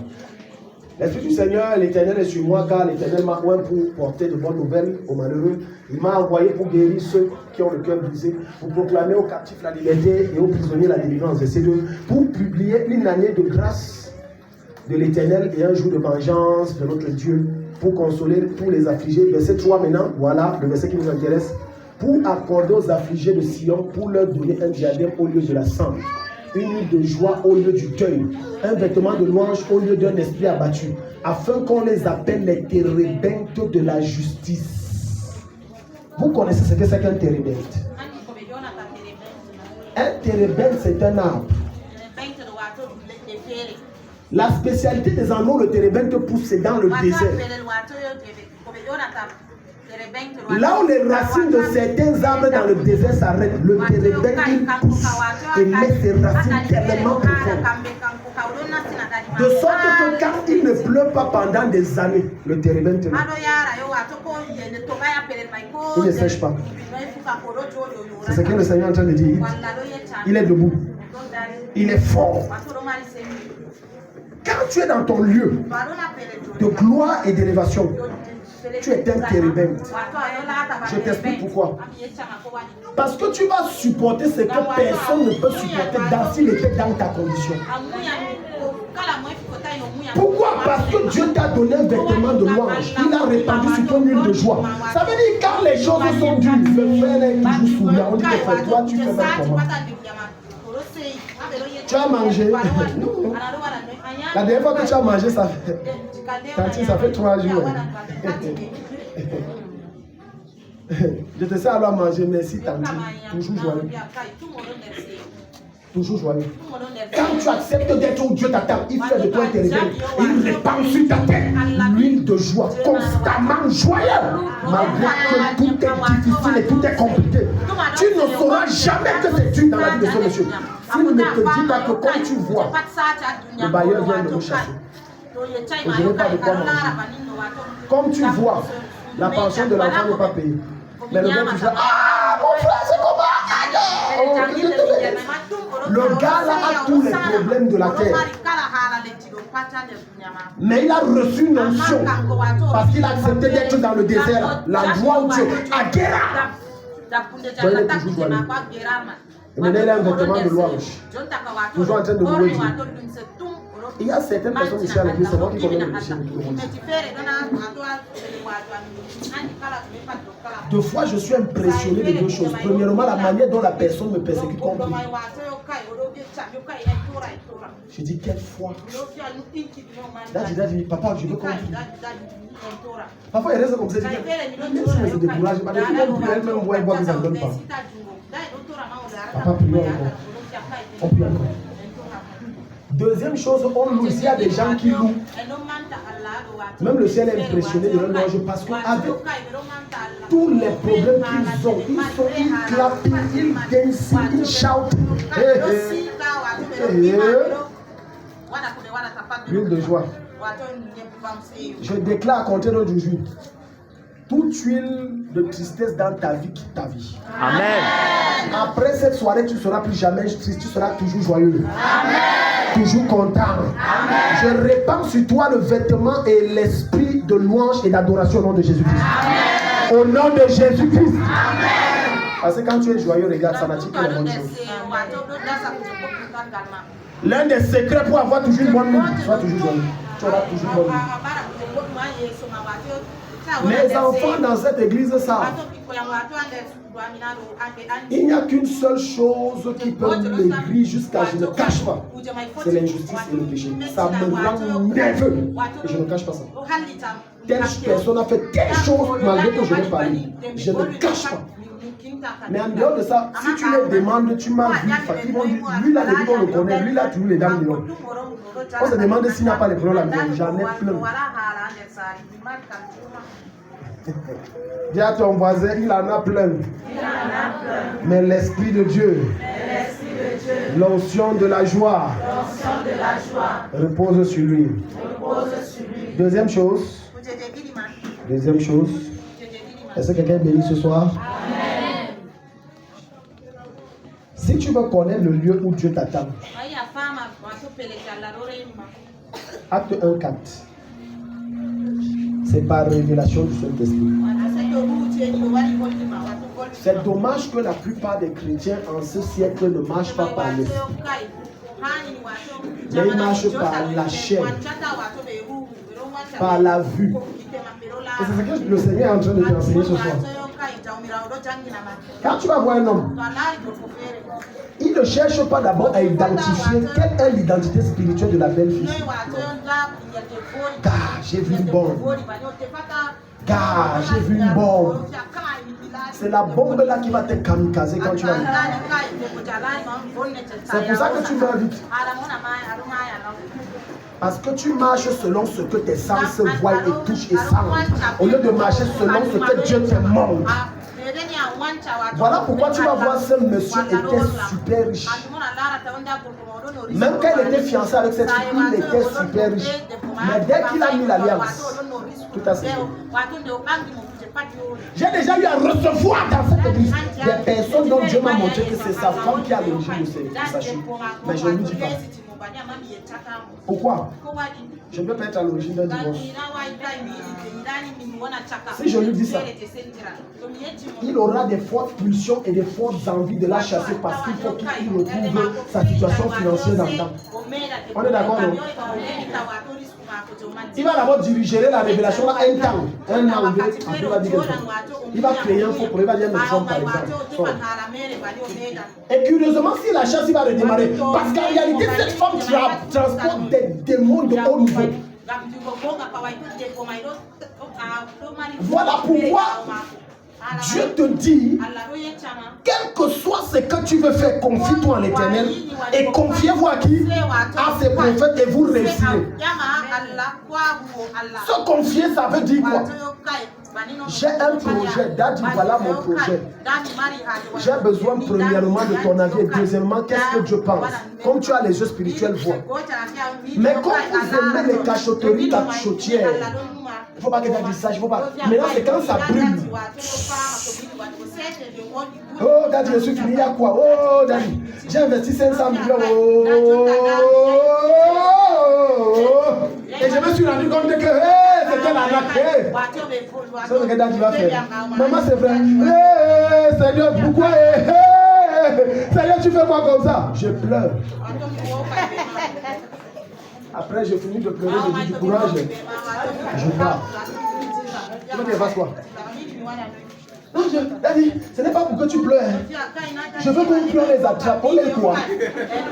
L'Esprit du Seigneur, l'Éternel est sur moi, car l'Éternel m'a oint pour porter de bonnes nouvelles aux malheureux. Il m'a envoyé pour guérir ceux qui ont le cœur brisé, pour proclamer aux captifs la liberté et aux prisonniers la délivrance. Verset 2. Pour publier une année de grâce de l'Éternel et un jour de vengeance de notre Dieu, pour consoler tous les affligés. Verset 3 maintenant, voilà le verset qui nous intéresse. Pour accorder aux affligés de Sion, pour leur donner un diadème au lieu de la cendre, une huile de joie au lieu du deuil, un vêtement de louange au lieu d'un esprit abattu, afin qu'on les appelle les térébintes de la justice. Vous connaissez ce que c'est qu'un térébinte? Un térébinte, c'est un arbre. La spécialité des endroits où le térébinte pousse, c'est dans le désert. Là où les racines de certains arbres dans le désert s'arrêtent, le térébinthe il pousse et met ses racines tellement profondes. De sorte que quand il ne pleut pas pendant des années, le térébinthe il ne sèche pas. C'est ce que le Seigneur est en train de dire. Il est debout. Il est fort. Quand tu es dans ton lieu de gloire et d'élévation, tu es un térébinthe. Je t'explique pourquoi. Parce que tu vas supporter ce que personne ne peut supporter s'il était dans ta condition. Pourquoi? Parce que Dieu t'a donné un vêtement de louange. Il a répandu sur ton huile de joie. Ça veut dire quand les choses sont dures, le frère est toujours souriant. On dit que frère, toi tu fais même comment? Tu as mangé? Non. La dernière fois que tu as mangé, ça fait... Tantine, ça fait 3 jours. Je te sais alors manger, merci Tantine. Toujours joyeux. Toujours joyeux. Quand tu acceptes d'être où Dieu t'attend, il fait de toi un térébinthe. Il répand sur ta tête l'huile de joie, constamment joyeux. Malgré que tout est difficile et tout est compliqué. Tu ne sauras jamais que c'est dur dans la vie de ce monsieur. S'il ne te dit pas que comme tu vois, le bailleur vient de me chasser. Et je n'ai pas de quoi manger. Comme tu vois, la pension de l'enfant n'est pas payée. Mais le gars tu dis, ah mon frère c'est comment? Le gars là a tous les problèmes de la terre. Mais il a reçu une onction parce qu'il a accepté d'être dans le désert, l'endroit où Dieu a guéri. Soyez toujours joyeux. Et maintenant il a un vêtement de louange. Toujours en train de louer Dieu. Il y a certaines personnes ici à l'église, c'est moi qui connais le péché de tout le monde. Deux fois, je suis impressionné de deux choses. Premièrement, la manière dont la personne me persécute contre lui. Je dis, quelle foi. Là, je dis, papa, je veux qu'on prie. Parfois, il reste comme ça. Je dis, même si je me décourage, je ne vais pas elle-même voit et voit que ça ne donne pas. Papa, prions encore. On prie encore. Deuxième chose, on loue. S'il y a des gens qui louent, même le ciel est impressionné de leur louange parce qu'avec tous les problèmes qu'ils ont, ils clapent, ils dansent, ils shoutent. L'huile de joie. Je déclare à compter d'aujourd'hui, toute huile de tristesse dans ta vie quitte ta vie. Amen. Après cette soirée, tu ne seras plus jamais triste, tu seras toujours joyeux. Amen. Toujours content. Amen. Je répands sur toi le vêtement et l'esprit de louange et d'adoration au nom de Jésus-Christ. Au nom de Jésus-Christ. Parce que quand tu es joyeux, regarde, ça n'attire que les bonnes choses. L'un des secrets pour avoir toujours une bonne mood, sois toujours joyeux. Tu auras toujours une bonne mood. Les enfants dans cette église savent. Il n'y a qu'une seule chose qui peut m'aigrir jusqu'à je ne cache pas. C'est l'injustice et le péché. Ça me rend nerveux. Et je ne cache pas ça. Telle personne a fait telle chose malgré que je n'ai pas lu. Je ne cache pas. Mais en dehors de ça, si tu les demandes, tu m'as vu, ils vont dire, lui là, on le connaît, lui là, tu les dames millions. On se demande s'il n'a pas les problèmes à la maison. J'en ai plein. Dis à ton voisin, il en a plein. Mais l'Esprit de Dieu, l'onction de la joie, repose sur lui. Deuxième chose. Est-ce que quelqu'un est béni ce soir? Si tu veux connaître le lieu où Dieu t'attend, Acte 1:4. C'est par révélation du Saint-Esprit. C'est dommage que la plupart des chrétiens en ce siècle ne marchent pas par l'esprit. Mais ils marchent par la chair, par la vue. Et c'est ce que le Seigneur est en train de t'enseigner ce soir. Quand tu vas voir un homme, il ne cherche pas d'abord à identifier quelle est l'identité spirituelle de la belle fille. Car j'ai vu une bombe. Car j'ai vu une bombe. C'est la bombe là qui va te kamikazer quand tu vas vite. C'est pour ça que tu vas vite. Parce que tu marches selon ce que tes sens voient et touchent et sentent. Au lieu de marcher selon ce que Dieu te montre. Voilà pourquoi tu vas voir ce monsieur était super riche. Même quand il était fiancé avec cette fille, il était super riche. Mais dès qu'il a mis l'alliance, tout a cessé. J'ai déjà eu à recevoir dans cette église des personnes dont Dieu m'a montré que c'est sa femme qui a l'origine de sa chute. Mais je ne lui dis pas. Pourquoi? Je ne peux pas être à l'origine d'un divorce. Si je lui dis ça, il aura des fortes pulsions et des fortes envies de la chasser parce qu'il faut qu'il retrouve sa situation financière dans le temps. On est d'accord, non? Il va d'abord diriger la révélation là un temps, un an ou deux, après il va dire il va créer un faux projet, il va dire Trump par exemple. Et curieusement, si la chasse il va redémarrer, parce qu'en réalité cette femme transporte des démons de haut niveau. Voilà pourquoi Dieu te dit, quel que soit ce que tu veux faire, confie-toi en l'Éternel et confiez-vous à qui? À ses prophètes et vous réussirez. Se confier, ça veut dire quoi? J'ai un projet, Daddy, voilà mon projet. J'ai besoin premièrement de ton avis et deuxièmement, qu'est-ce que Dieu pense? Comme tu as les yeux spirituels, vois. Mais comme vous aimez les cachotteries cachotières, il ne faut pas que Daddy sache, il ne faut pas. Maintenant, c'est quand ça brûle. Oh, Daddy, je suis fini, il y a quoi? Oh, Daddy, j'ai investi 500 millions. Et je me suis rendu compte que c'était l'arnaque. C'est ce que Daddy va faire. Maman, c'est vrai. Seigneur, pourquoi? Seigneur, tu fais quoi comme ça? Je pleure. Après, je finis de pleurer, je dis du courage. Je pars. Tu veux que je fasse quoi? Non, Daddy, ce n'est pas pour que tu pleures. Je veux qu'on pleure les attrape. On les quoi?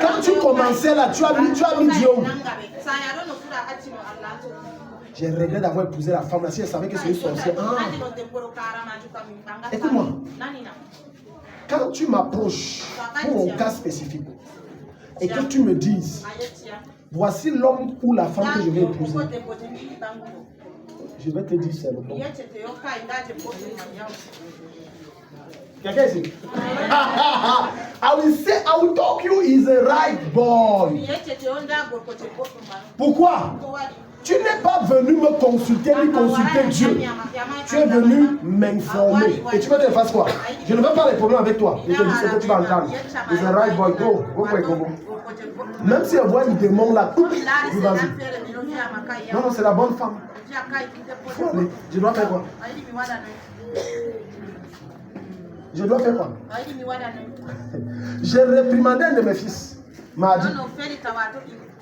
Quand tu commençais là, tu as mis Dieu. J'ai regretté d'avoir épousé la femme là. Si elle savait que c'est une sorcière. Écoute-moi. Quand tu m'approches pour un cas spécifique et que tu me dises, voici l'homme ou la femme que je vais épouser, je vais te dire c'est le bon. Quelqu'un ici? I will talk you is the right boy. Pourquoi? Tu n'es pas venu me consulter ni consulter Dieu. Tu es venu m'informer. Et tu veux que je fasse quoi? Je ne veux pas les problèmes avec toi. Je te dis ce que tu vas entendre. Is the right boy. Go. Même si elle voit le démon là, dis vas-y. Non, c'est la bonne femme. Faut aller. Je dois faire quoi? Je dois faire quoi? J'ai réprimandé un de mes fils. M'a dit.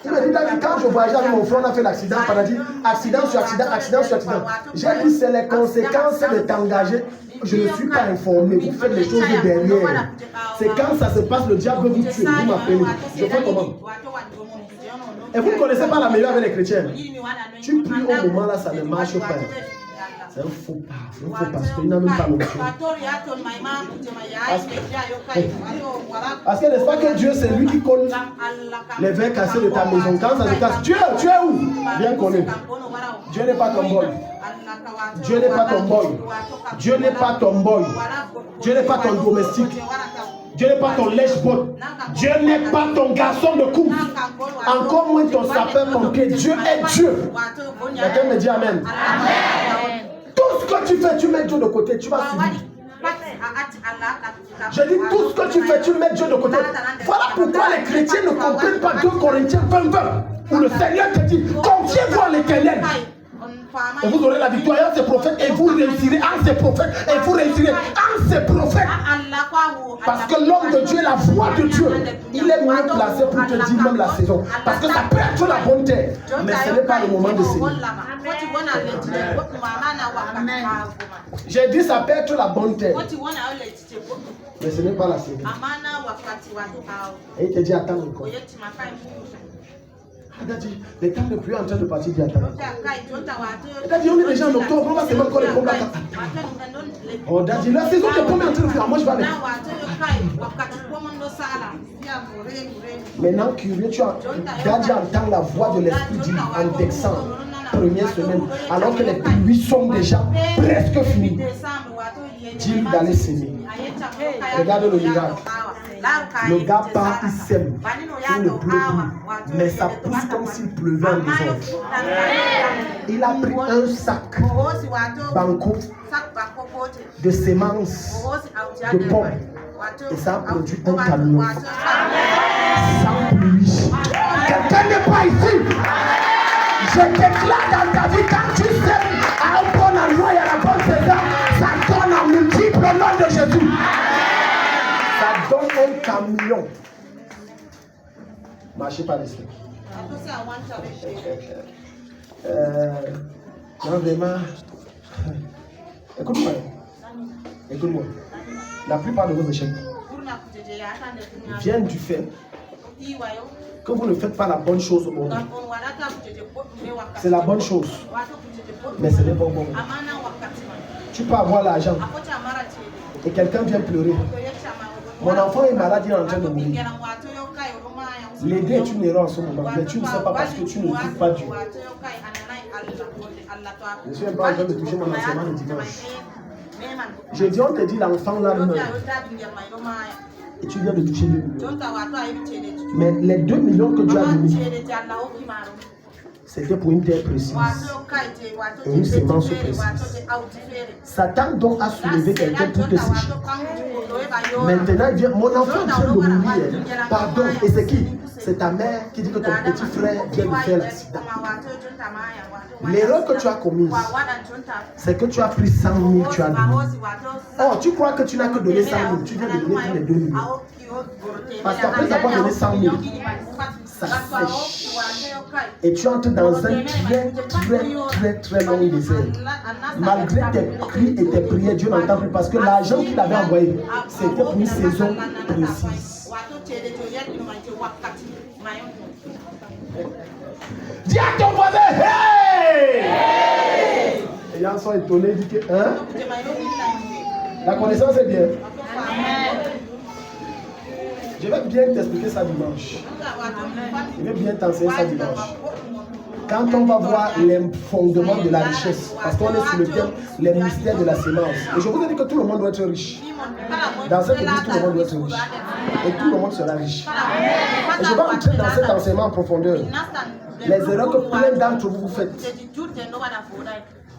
Il m'a dit, David, quand je voyageais avec mon frère, on a fait l'accident. On a dit accident sur accident, accident sur accident. J'ai dit, c'est les conséquences de t'engager. Je ne suis pas informé. Vous faites les choses derrière. C'est quand ça se passe, le diable vous tue. Vous m'appelez. Je fais comment? Et vous ne connaissez pas la meilleure avec les chrétiens. Tu pries au moment là, ça ne marche pas. C'est un faux pas. C'est un faux parce qu'il n'a même pas l'option. Parce que n'est-ce pas que Dieu, c'est lui qui colle les verres cassés de ta maison. Quand ça se casse, Dieu, tu es où? Viens coller. Dieu n'est pas ton boy. Dieu n'est pas ton boy. Dieu n'est pas ton boy. Dieu n'est pas ton domestique. Dieu n'est pas ton lèche-botte. Dieu n'est pas ton garçon de course. Encore moins ton sapeur-pompier. Dieu est Dieu. Quelqu'un me dit Amen. Amen. Tout ce que tu fais, tu mets Dieu de côté, tu vas subir. Je dis tout ce que tu fais, tu mets Dieu de côté. Voilà pourquoi les chrétiens ne comprennent pas 2 Corinthiens 20, où le Seigneur te dit, confiez-vous en l'Éternel. Et vous aurez la victoire en ses prophètes et vous réussirez en ses prophètes et vous réussirez en ses prophètes. Parce que l'homme de Dieu est la voix de Dieu. Il est mieux placé pour te dire même la saison. Parce que ça peut être la bonne terre, mais ce n'est pas le moment de séjour. J'ai dit ça peut être la bonne terre, mais ce n'est pas la saison. Et il te dit attends encore. Il a dit, les temps de pluie est en train de partir d'Yatana. Il a dit, on est déjà en octobre, on va seulement encore les pommes là. Oh, il a dit, la saison de pommes est en train de faire, moi je vais aller. Maintenant, curieux, tu as déjà entendu la voix de l'Esprit divin en décembre, première semaine, alors que les pluies sont déjà presque finies. Dis-lui d'aller s'aimer. Regarde le miracle. Le gars part, il sème. Il ne pleut plus. Mais ça pousse comme s'il pleuvait en désordre. Il a pris un sac banco de semences de pommes. Et ça a produit un camion. Sans pluie. Quelqu'un n'est pas ici. Je déclare dans ta vie, quand tu sèmes à un bon endroit et à la bonne saison, ça donne en multiple au nom de Jésus. Ça donne un camion. Marchez pas les steaks. Non, vraiment. Écoute-moi. Écoute-moi. La plupart de vos échecs viennent du fait que vous ne faites pas la bonne chose au monde. C'est la bonne chose, mais ce n'est pas bon. Tu peux avoir l'argent et quelqu'un vient pleurer. Mon enfant est malade, il est en train de mourir. L'aider est une erreur en ce moment, mais tu ne sais pas parce que tu ne trouves pas Dieu. Je suis un peu en train de toucher mon enseignement le dimanche. J'ai dit, on te dit l'enfant là meurt. Et tu viens de toucher 2 millions. Mais les 2 millions que tu as donnés, c'était pour une terre précise et une sémence précise. Satan donc a soulevé quelqu'un pour te sécher. Maintenant, il vient, mon enfant est en train de mourir. Pardon, et c'est qui? C'est ta mère qui dit que ton petit frère vient de faire l'accident. L'erreur que tu as commise, c'est que tu as pris 100 000, tu as donné. Oh, tu crois que tu n'as que donné 100 000, tu viens de donner les 2 millions. Parce qu'après avoir donné 100 000, ça sèche. Et tu entres dans un très long désert. Malgré tes cris et tes prières, Dieu n'entend plus parce que l'argent qu'il avait envoyé, c'était pour une saison précise. Dis à ton voisin, hey! Et les gens sont étonnés, ils disent que, hein? La connaissance est bien. Je vais bien t'expliquer ça dimanche. Je vais bien t'enseigner ça dimanche. Quand on va voir les fondements de la richesse, parce qu'on est sur le thème, les mystères de la sémence. Et je vous ai dit que tout le monde doit être riche. Dans cette église, tout le monde doit être riche. Et tout le monde sera riche. Et je vais entrer dans cet enseignement en profondeur. Les erreurs que plein d'entre vous faites.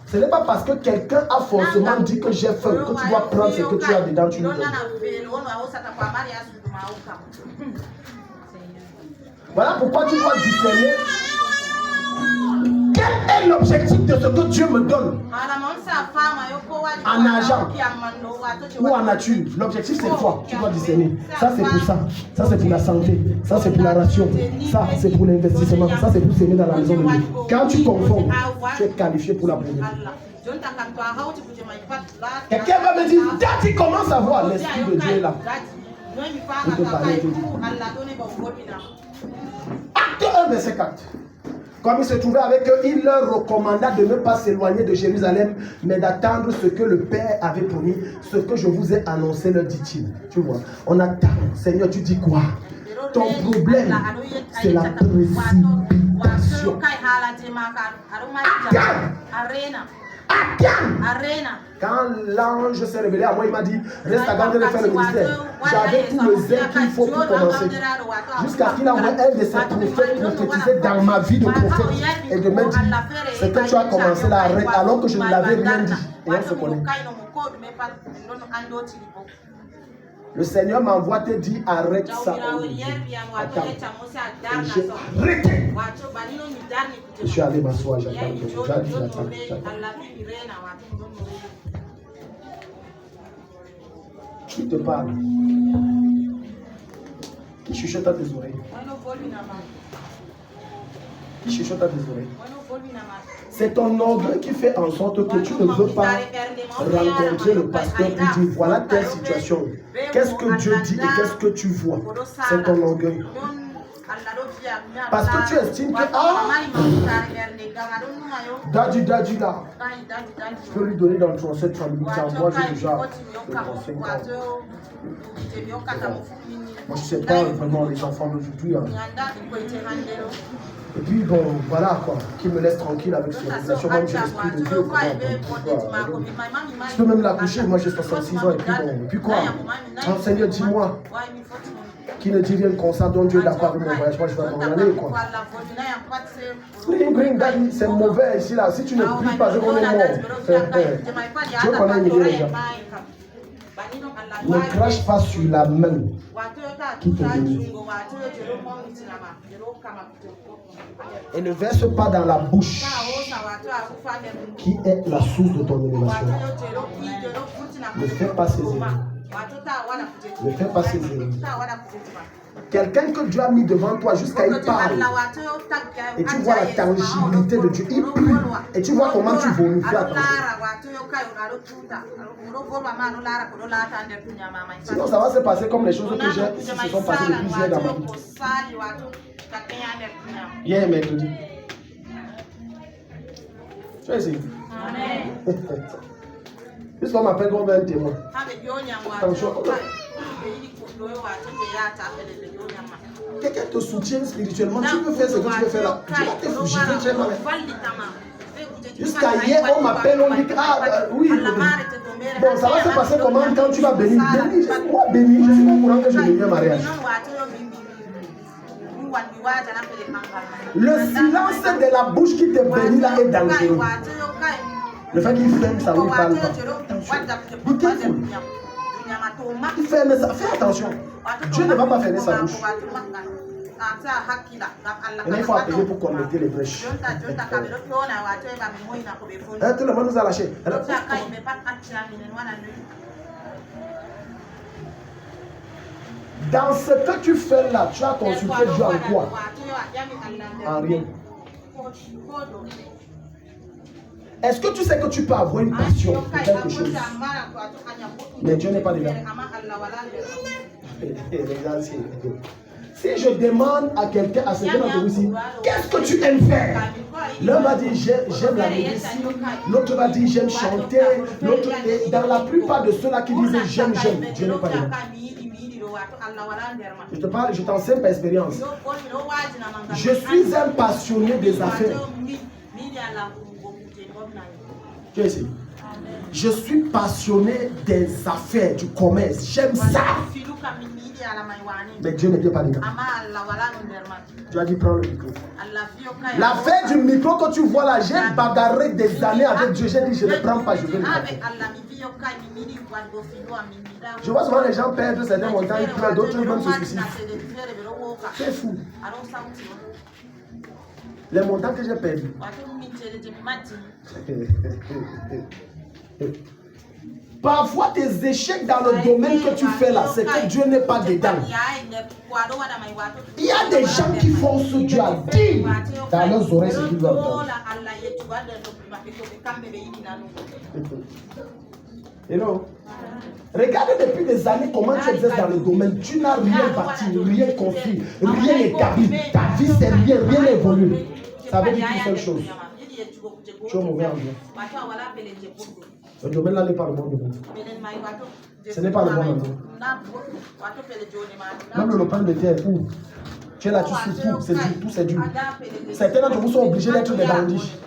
Ce n'est pas parce que quelqu'un a forcément dit que j'ai faim que tu dois prendre ce que tu as dedans, tu le donnes. Voilà pourquoi tu dois discerner quel est l'objectif de ce que Dieu me donne en argent ou en nature. L'objectif c'est quoi? Tu dois discerner. Ça c'est pour ça, ça c'est pour la santé, ça c'est pour la ration, ça c'est pour l'investissement, ça c'est pour s'aimer dans la maison de Dieu. Quand tu confonds, tu es qualifié pour la première. Quelqu'un va me dire, Daddy commence à voir l'Esprit de Dieu est là. Pour te parler, Acte 1, verset 4. Comme il se trouvait avec eux, il leur recommanda de ne pas s'éloigner de Jérusalem, mais d'attendre ce que le Père avait promis, ce que je vous ai annoncé, leur dit-il. Tu vois, on attend. Seigneur, tu dis quoi? Ton problème, c'est la précipitation. Quand l'ange s'est révélé à moi, il m'a dit, reste à garder de faire le ministère. J'avais tout le zèle qu'il faut pour commencer. Jusqu'à ce qu'il envoie un de ses prophètes prophétiser dans ma vie de prophète. Et de me dire, c'est que tu as commencé là, arrête, alors que je ne l'avais rien dit. Et on se connaît. Le Seigneur m'envoie te dire, arrête ça. Attends. J'ai arrêté. Je suis allé m'asseoir, j'attends. Qui te parle? Qui chuchote à tes oreilles? Qui chuchote à tes oreilles? C'est ton orgueil qui fait en sorte que tu ne veux pas rencontrer le pasteur pour dire voilà telle situation. Qu'est-ce que Dieu dit et qu'est-ce que tu vois? C'est ton orgueil. Parce que tu estimes que Daddy là, je peux lui donner dans le 37 famille. Moi j'ai déjà le 35 ans. Moi je sais pas vraiment les enfants d'aujourd'hui. Hein. Et puis bon, voilà quoi, qui me laisse tranquille avec ce réalisation. Moi j'ai l'esprit de Dieu. Je peux même l'accoucher, moi j'ai 66 ans et puis bon, et puis quoi? Oh, Seigneur, dis-moi. Qui ne dit rien comme ça, donc Dieu est d'accord avec mon voyage, moi je vais m'en aller quoi. C'est mauvais ici là, si tu ne pries pas, c'est qu'on est mort. Dieu connaît mieux les gens. Ne crache pas sur la main qui te bénit. Et ne verse pas dans la bouche qui est la source de ton élévation. Ne fais pas ces erreurs. Ne fais pas ces erreurs. Quelqu'un que Dieu a mis devant toi jusqu'à il parle. Et tu vois la tangibilité de Dieu. Il prie. Et tu vois comment tu vomis. Fais attention. Sinon ça va se passer comme les choses que j'ai qui se sont passées depuis hier dans ma vie. Hier mercredi. Tu as essayé. Puisqu'on m'appelle comme un témoin. Attention. Quelqu'un te soutient spirituellement, tu peux faire ce que tu veux faire là. Tu vas te fugiver très mal. Jusqu'à hier, on m'appelle, on dit oui. Bon, ça va se passer comment quand tu vas bénir? Moi, bénir, je suis pas au courant que je bénis un mariage. Le silence de la bouche qui te bénit là est dangereux. Le fait qu'il ferme ça, oui, parle pas. Il ferme ça, fais attention. Dieu ne va pas fermer sa bouche. Et là, il faut appeler pour connecter les brèches. Tout le monde nous a lâché. Dans ce que tu fais là, tu as consulté Dieu en quoi? En rien. Est-ce que tu sais que tu peux avoir une passion pour quelque chose? Mais Dieu n'est pas dedans. Si je demande à quelqu'un, à quelqu'un d'entre vous ici, qu'est-ce que tu aimes faire? L'un va dire j'aime la médecine, l'autre va dire j'aime chanter, l'autre, et dans la plupart de ceux-là qui disent j'aime, Dieu n'est pas dedans. Je te parle, je t'enseigne par expérience. Je suis un passionné des affaires. Tu es ici. Je suis passionné des affaires, du commerce. J'aime ça. Mais Dieu n'est pas dedans. Tu as dit prends le micro. L'affaire du micro que tu vois là, j'ai bagarré des années avec Dieu. J'ai dit je ne le prends pas, je vais le faire. Je vois souvent les gens perdre certains montants, ils pleurent, d'autres même se suicident. C'est fou. Les montants que j'ai perdus. Parfois tes échecs dans le domaine que tu fais là, c'est que Dieu n'est pas dedans. Il y a des gens qui forcent Dieu à dire dans leurs oreilles ce qu'ils doivent entendre. Hello. Regarde depuis des années comment tu exerces dans le domaine. Tu n'as rien bâti, rien construit, rien établi. Ta vie c'est rien, rien n'a évolué. Ça veut dire une seule chose. Tu es mauvais en Dieu. Ce domaine-là n'est pas le bon domaine. Ce n'est pas le bon endroit. Même le pain de terre, où tu es là, tu souffres, tout, c'est dur, tout c'est dur. Certains d'entre vous sont obligés d'être des bandits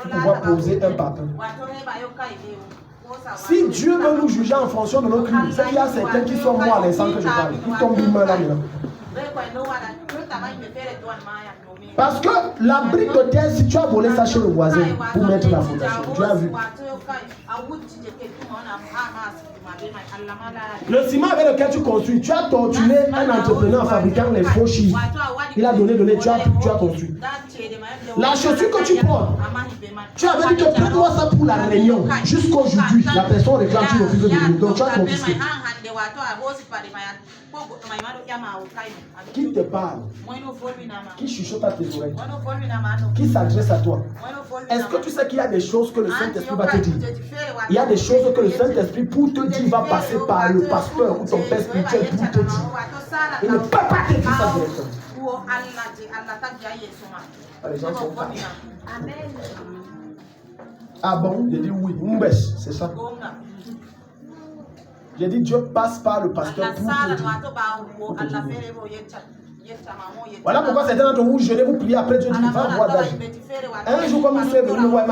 pour pouvoir poser un patin. Si Dieu veut nous juger en fonction de nos crimes, c'est qu'il y a certains qui sont morts à l'instant que je parle. Ils tombent humains là maintenant. Parce que la brique de terre, si tu as volé ça chez le voisin pour mettre la fondation, tu as vu. Le ciment avec lequel tu construis, tu as torturé un entrepreneur en fabriquant les faux chiffres. Il a donné, tu as construit. La chaussure que tu portes, tu avais dit que prends-moi ça pour la réunion. Jusqu'aujourd'hui, la personne réclame, tu refuses de venir. Donc tu as confisqué. Qui te parle? Qui chuchote à tes oreilles? Qui s'adresse à toi? Est-ce que tu sais qu'il y a des choses que le Saint-Esprit va te dire? Il y a des choses que le Saint-Esprit pour te dire va passer par le pasteur ou ton père spirituel pour te dire. Il ne peut pas te dire ça directement. Les gens sont calmes. Ah bon? J'ai dit oui. Mbèche, c'est ça. J'ai dit Dieu passe par le pasteur pour te dire. Voilà pourquoi certains d'entre vous, je vais vous prier après Dieu dit va voir David. Un jour comme il fait venu, il m'a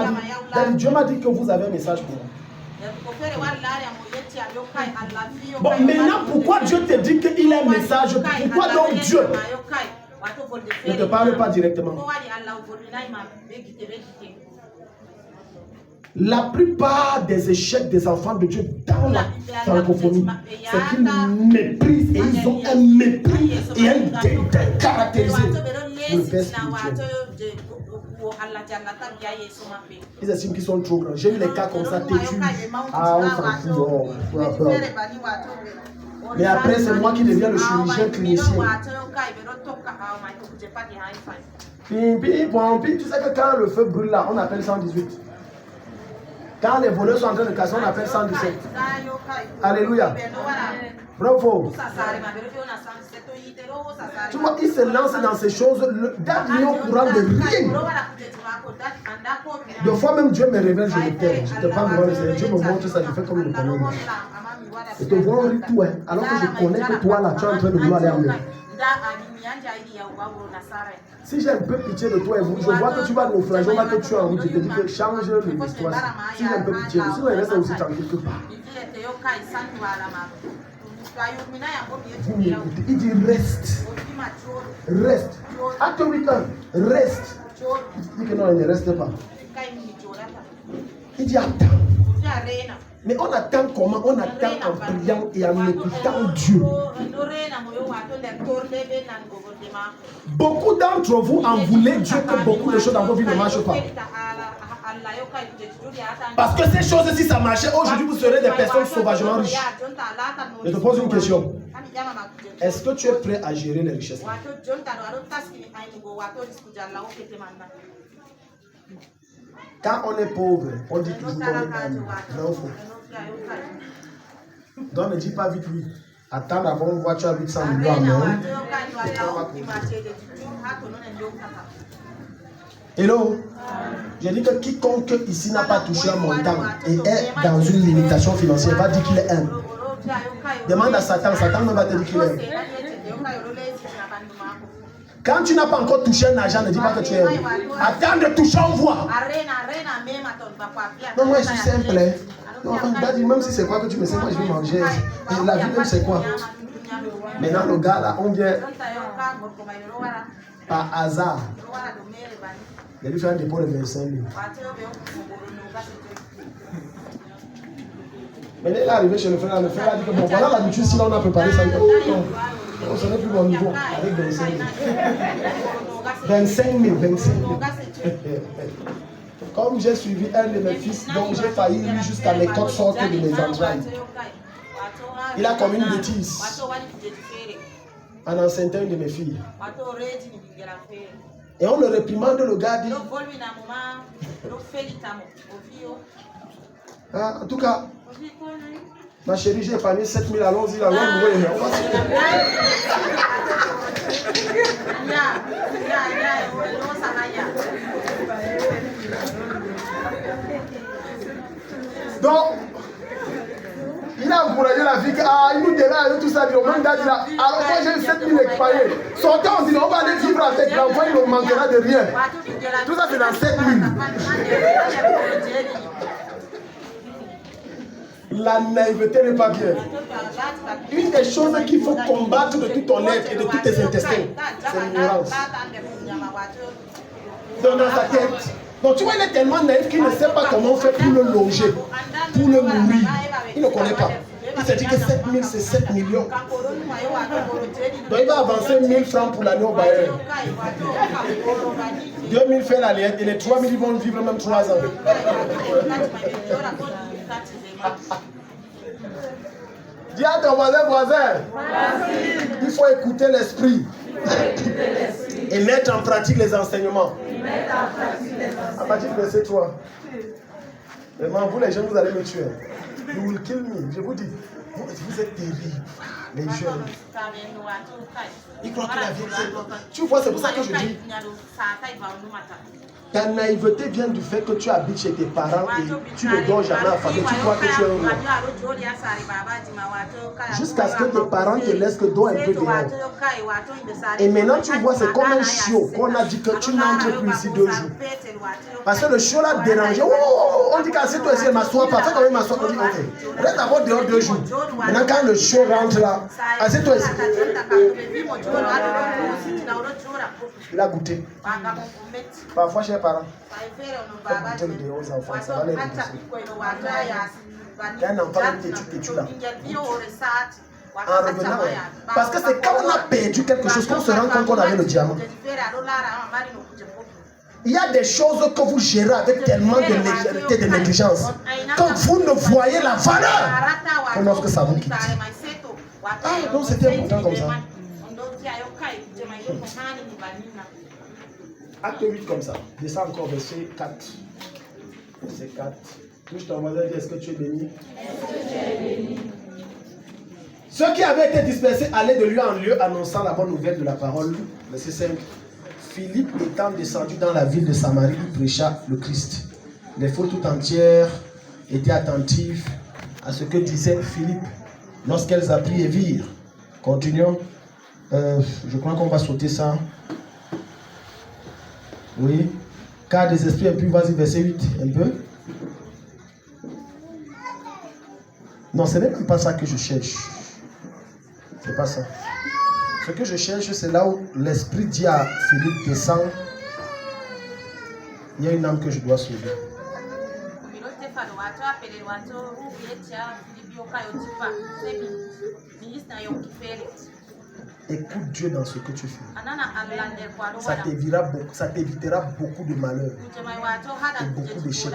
dit, Dieu m'a dit que vous avez un message pour moi. Bon, maintenant, pourquoi Dieu te dit qu'il a un message? Pourquoi donc Dieu ne te parle pas directement? La plupart des échecs des enfants de Dieu dans la francophonie, c'est qu'ils méprisent et ils ont un mépris et un dédain caractérisé pour le Père spirituel. Ils estiment qu'ils sont trop grands. J'ai eu les cas comme ça, têtus. Ah, on s'en fout. Mais après, c'est moi qui deviens le chirurgien clinicien. Puis, tu sais que quand le feu brûle là, on appelle 118. Quand les voleurs sont en train de casser, on appelle 117. Alléluia. Bravo. Tu vois, il se lance dans ces choses. Dad n'est au courant de rien. Deux fois même Dieu me révèle, je le tais. Je ne te parle devant le Seigneur. Dieu me montre ça, je fais comme le connais. Et te vois, on rit tout, hein. Alors que je connais que toi là, tu es en train de vouloir aller en l'air. Si j'ai un peu pitié de toi et vous, je vois que tu vas naufrager, on va que tu es en route, je te dis que change l'histoire. Si j'ai un peu pitié, sinon il reste aussi tranquille que pas. Vous m'écoutez, il dit reste. Reste. Acte 8 ans, reste. Il dit que non, il ne reste pas. Il dit attends. Mais on attend comment? On attend en priant et en écoutant Dieu. Beaucoup d'entre vous en voulez Dieu que beaucoup de choses dans vos vies ne marchent pas. Parce que ces choses, si ça marchait, aujourd'hui vous serez des personnes sauvagement riches. Je te pose une question. Est-ce que tu es prêt à gérer les richesses? Quand on est pauvre, on dit toujours qu'on est pauvre. Non, faux. Donc ne dis pas vite oui. Attends d'avoir une voiture à 800 millions à main. Hello? J'ai dit que quiconque ici n'a pas touché un montant et est dans une limitation financière va dire qu'il est humble. Demande à Satan, Satan ne va te dire qu'il est humble. Quand tu n'as pas encore touché un argent, ne dis pas que tu es humble. Attends de toucher en voix. Non, moi je suis simple. Hein. Non, même si c'est quoi que tu me sais, moi je vais manger. Et la vie même c'est quoi? Maintenant le gars là, on vient par hasard. Il lui fait un dépôt de 25 000. Mais il est arrivé chez le frère a dit que bon, voilà l'habitude, si là on a préparé ça. On ne serait plus bon niveau avec 25 000. 25 000, 25 000. Comme j'ai suivi un de mes fils, donc j'ai failli lui jusqu'à mes côtes sortent de mes entrailles. Il a commis une bêtise en enceintant une de mes filles. Et on le réprimande, le gars dit. Ah, en tout cas, ma chérie, j'ai épargné 7 000, allons-y, là, on va se faire. Donc, il a encouragé la vie, il nous dérange, tout ça, dit, même gars dit là, alors moi j'ai 7 000 épargnés. Sortons, on dit, on va aller vivre avec l'enfant, il ne manquera de rien. Tout ça, c'est dans 7 000. La naïveté n'est pas bien. Une des choses qu'il faut combattre de tout ton être et de tous tes intestins, c'est l'ignorance. Dans sa tête. Donc tu vois, il est tellement naïf qu'il ne sait pas comment faire pour le loger, pour le nourrir. Il ne connaît pas. Il s'est dit que 7 000, c'est 7 millions. Donc il va avancer 1 000 francs pour l'année au bailleur. 2 000 fait la lettre et les 3 000 ils vont vivre même 3 ans. Dis à ton voisin, il faut écouter l'esprit et mettre en pratique les enseignements. À partir de verset 3. Vraiment, vous les jeunes, vous allez me tuer. You will kill me. Je vous dis, vous êtes terribles. Les jeunes. Ils croient que la vérité. Tu vois, c'est pour ça que je dis. Ta naïveté vient du fait que tu habites chez tes parents et tu ne dors jamais en famille. Tu crois que tu es un roi. Jusqu'à ce que tes parents te laissent que dors un peu dehors. Et maintenant tu vois, c'est comme un chiot qu'on a dit que tu n'entres plus ici 2 jours. Parce que le chiot l'a dérangé. Oh, on dit qu'assieds-toi ici, elle ne m'assoit pas. Fais quand même m'asseoir. On dit ok. Reste d'abord dehors 2 jours. Maintenant quand le chiot rentre là, assieds-toi ici. Il a goûté. Parfois chez les parents, faut goûter le dehors aux enfants, ça va les réduire. Quand un enfant t'étue là. En revenant, parce que c'est quand on a perdu quelque chose qu'on se rend compte qu'on avait le diamant. Il y a des choses que vous gérez avec tellement de légèreté, de négligence. Quand vous ne voyez la valeur, on offre que ça vous quitte. Ah, donc c'était important comme ça. Acte 8 comme ça. Descends encore verset 4. Verset 4. Touche ton voisin et dis, est-ce que tu es béni? Ceux qui avaient été dispersés allaient de lieu en lieu annonçant la bonne nouvelle de la parole. Verset 5. Philippe étant descendu dans la ville de Samarie, il prêcha le Christ. Les foules tout entières étaient attentives à ce que disait Philippe lorsqu'elles apprirent et virent. Continuons. Je crois qu'on va sauter ça. Oui. Car des esprits impurs, vas-y, verset 8, un peu. Non, ce n'est même pas ça que je cherche. C'est pas ça. Ce que je cherche, c'est là où l'esprit dit à Philippe, descend. Il y a une âme que je dois sauver. Écoute Dieu dans ce que tu fais. Ça t'évitera beaucoup de malheurs et beaucoup d'échecs.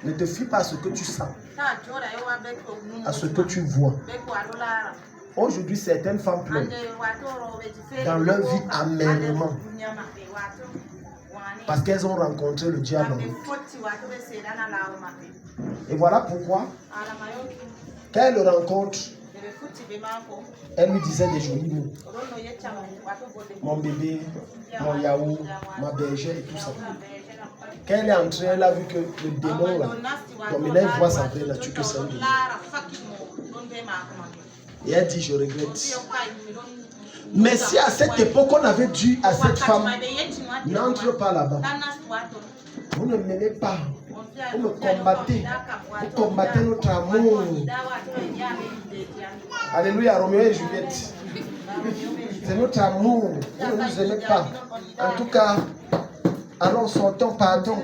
Ne te fie pas à ce que tu sens, à ce que tu vois. Aujourd'hui, certaines femmes pleurent dans leur vie amèrement parce qu'elles ont rencontré le diable. Et voilà pourquoi, quand elle le rencontre, elle lui disait des jolis mots. Mon bébé, mon yaourt, ma bergère et tout ça. Quand elle est entrée, elle a vu que le démon là, dominait une voix sans vraie nature que c'est un démon. Et elle dit, je regrette. Mais si à cette époque on avait dit à cette femme, n'entre pas là-bas. Vous ne m'aimez pas. Vous me combattez. Vous combattez notre amour. Alléluia, Roméo et Juliette. C'est notre amour. Vous ne nous aimez pas. En tout cas, allons, sortons, pardon.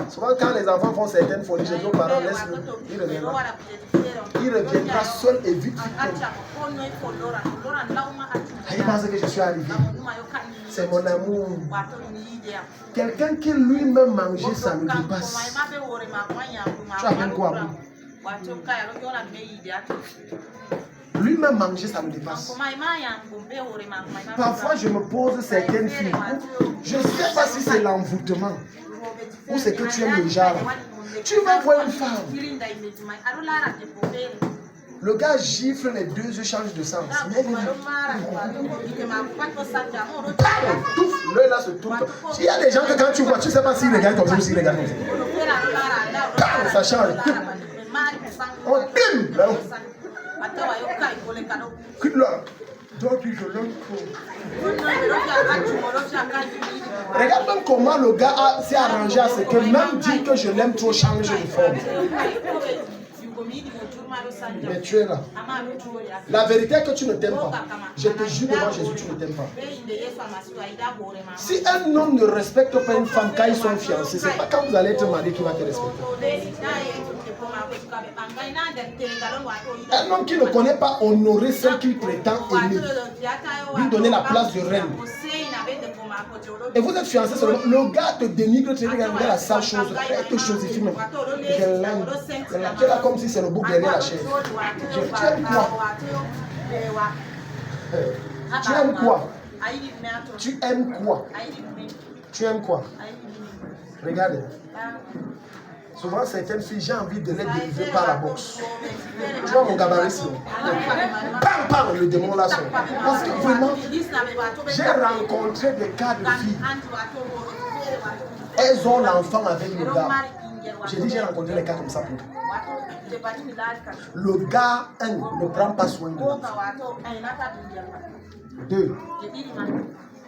Souvent, quand les enfants font certaines folies, je dis aux parents, laisse-le. Il reviendra. Il reviendra seul et vite. Il pense que je suis arrivé. C'est mon amour. Quelqu'un qui lui-même mangeait, ça me dépasse. Tu appelles quoi? Lui-même manger, ça me dépasse. Parfois, je me pose certaines filles. Je ne sais pas si c'est l'envoûtement ou c'est que tu aimes le genre. Tu vas voir une femme. Le gars gifle, les deux yeux changent de sens. L'œil là se tourne. Il y a des gens que quand tu vois, tu ne sais pas s'ils regardent comme ça ou s'ils regardent comme ça. Ça change. On bim. Quitte-le. Donc, je l'aime trop. Regarde même comment le gars s'est arrangé à ce que même dire que je l'aime trop change de forme. Mais tu es là. La vérité est que tu ne t'aimes pas. Je te jure devant Jésus, tu ne t'aimes pas. Si un homme ne respecte pas une femme quand ils sont fiancés, c'est pas quand vous allez être marié qu'il va te respecter. Un homme qui ne connaît pas honorer celle qu'il prétend aimer, lui donner la place de reine. Et vous êtes fiancés seulement, le gars te dénigre, tu regardes la sale chose, elle te chosifie même. Je l'aime. Tu es là comme si c'est le bouc derrière la chaise. Tu aimes quoi? Tu aimes quoi? Tu aimes quoi? Tu aimes quoi? Regardez. Souvent, certaines filles, j'ai envie de les délivrer par la boxe. Tu vois mon gabarit, c'est pam, le démon là son. Parce que vraiment, j'ai rencontré des cas de filles. Elles ont l'enfant avec le gars. J'ai dit, j'ai rencontré les cas comme ça pour. Le gars, un, ne prend pas soin de l'enfant. Deux,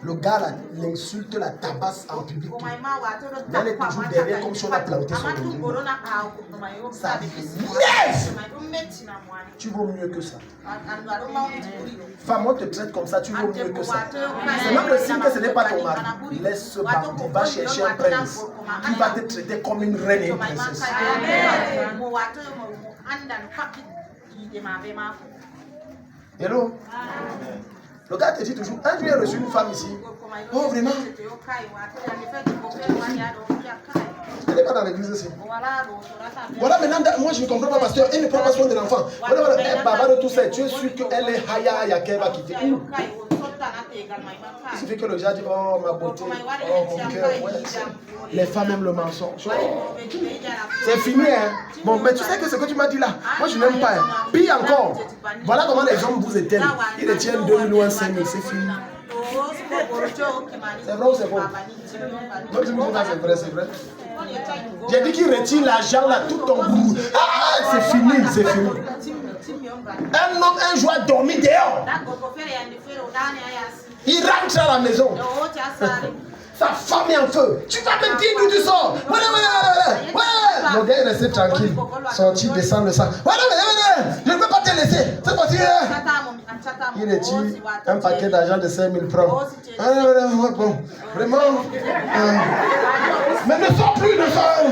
le gars l'insulte, la tabasse en public. Mais elle est toujours derrière comme si on a planté son dos. Ça tu vaux mieux que ça. Femme, on te traite comme ça, tu vaux mieux que ça. C'est même le signe que ce n'est pas ton mari. Laisse ce bandit, va chercher un prince qui va te traiter comme une reine et une princesse. Hello? Le gars te dit toujours, un jour j'ai reçu une femme ici. Oh vraiment? Elle n'est pas dans l'église ici. Voilà maintenant, moi je ne comprends pas parce qu'elle ne prend pas soin de l'enfant. Voilà, elle baba de tout ça. Tu es sûr qu'elle est haya qu'elle va quitter. Il suffit que le gars dit, oh ma beauté, oh mon cœur. Ouais. Les femmes aiment le mensonge. Oh. C'est fini, hein. Bon, mais tu sais que ce que tu m'as dit là, moi je n'aime pas. Hein. Pire encore, voilà comment les hommes vous éteignent. Ils les tiennent 2000 ou 5000, c'est fini. C'est vrai ou c'est faux? Donc tu me dis, c'est vrai, c'est vrai. J'ai dit qu'il retire l'argent là, tout ton bout. Ah, c'est fini, c'est fini. Un homme, un jour, a dormi dehors. Il rentre à la maison. Sa femme est en feu. Tu vas me dire d'où tu sors. Ouais. Le gars est resté tranquille. Sorti, descend le sang. Je ne peux pas te laisser. Cette fois-ci, il retire un paquet d'argent de 5000 francs. Bon, vraiment. Mais ne sors plus, ne sors.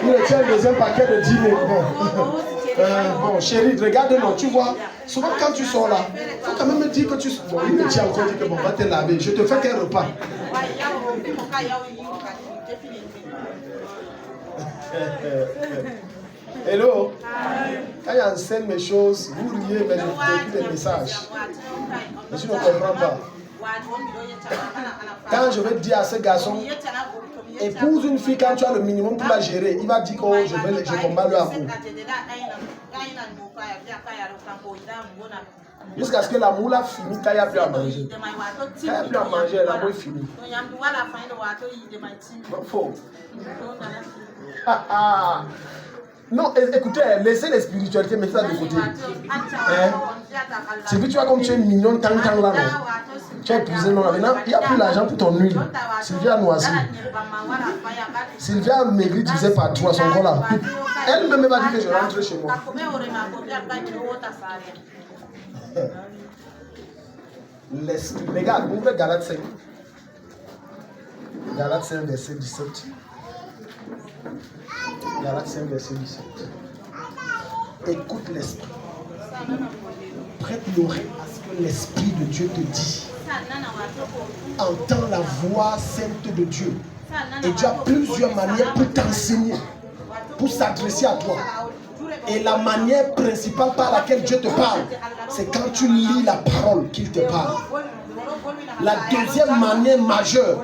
Il retient le deuxième paquet de 10 000. Bon, chérie, regarde, non, tu vois, souvent quand tu sors là, il faut quand même me dire que tu... Bon, il me tient encore, dit que bon, va te laver, je te fais quel repas? Hello? Quand j'enseigne mes choses, vous riez, mais je vous écoute des messages. Mais je ne comprends pas. Quand je vais dire à ce garçon, épouse une fille quand tu as le minimum pour la gérer, il va dire que oh, je combats le amour. Jusqu'à ce que l'amour a fini, quand il n'y a plus à manger. Quand il n'y a plus à manger, l'amour est fini. Faux. Non, écoutez, laissez les spiritualités, mettez ça de côté. C'est que tu vois comme tu es mignon, tant là, non. Tu as épousé, non, maintenant, il n'y a plus l'argent pour ton huile. Sylvia a noisi. Sylvia a maigri, tu sais pas, tu vois son corps là. Elle-même m'a dit que je rentre chez moi. L'esprit, regarde, ouvrez Galates 5. Galates 5, verset 17. Galates 5, verset 17. Écoute l'esprit. Prête l'oreille à ce que l'esprit de Dieu te dit. Entends la voix sainte de Dieu. Et Dieu a plusieurs manières pour t'enseigner, pour s'adresser à toi. Et la manière principale par laquelle Dieu te parle, c'est quand tu lis la parole qu'il te parle. La deuxième manière majeure,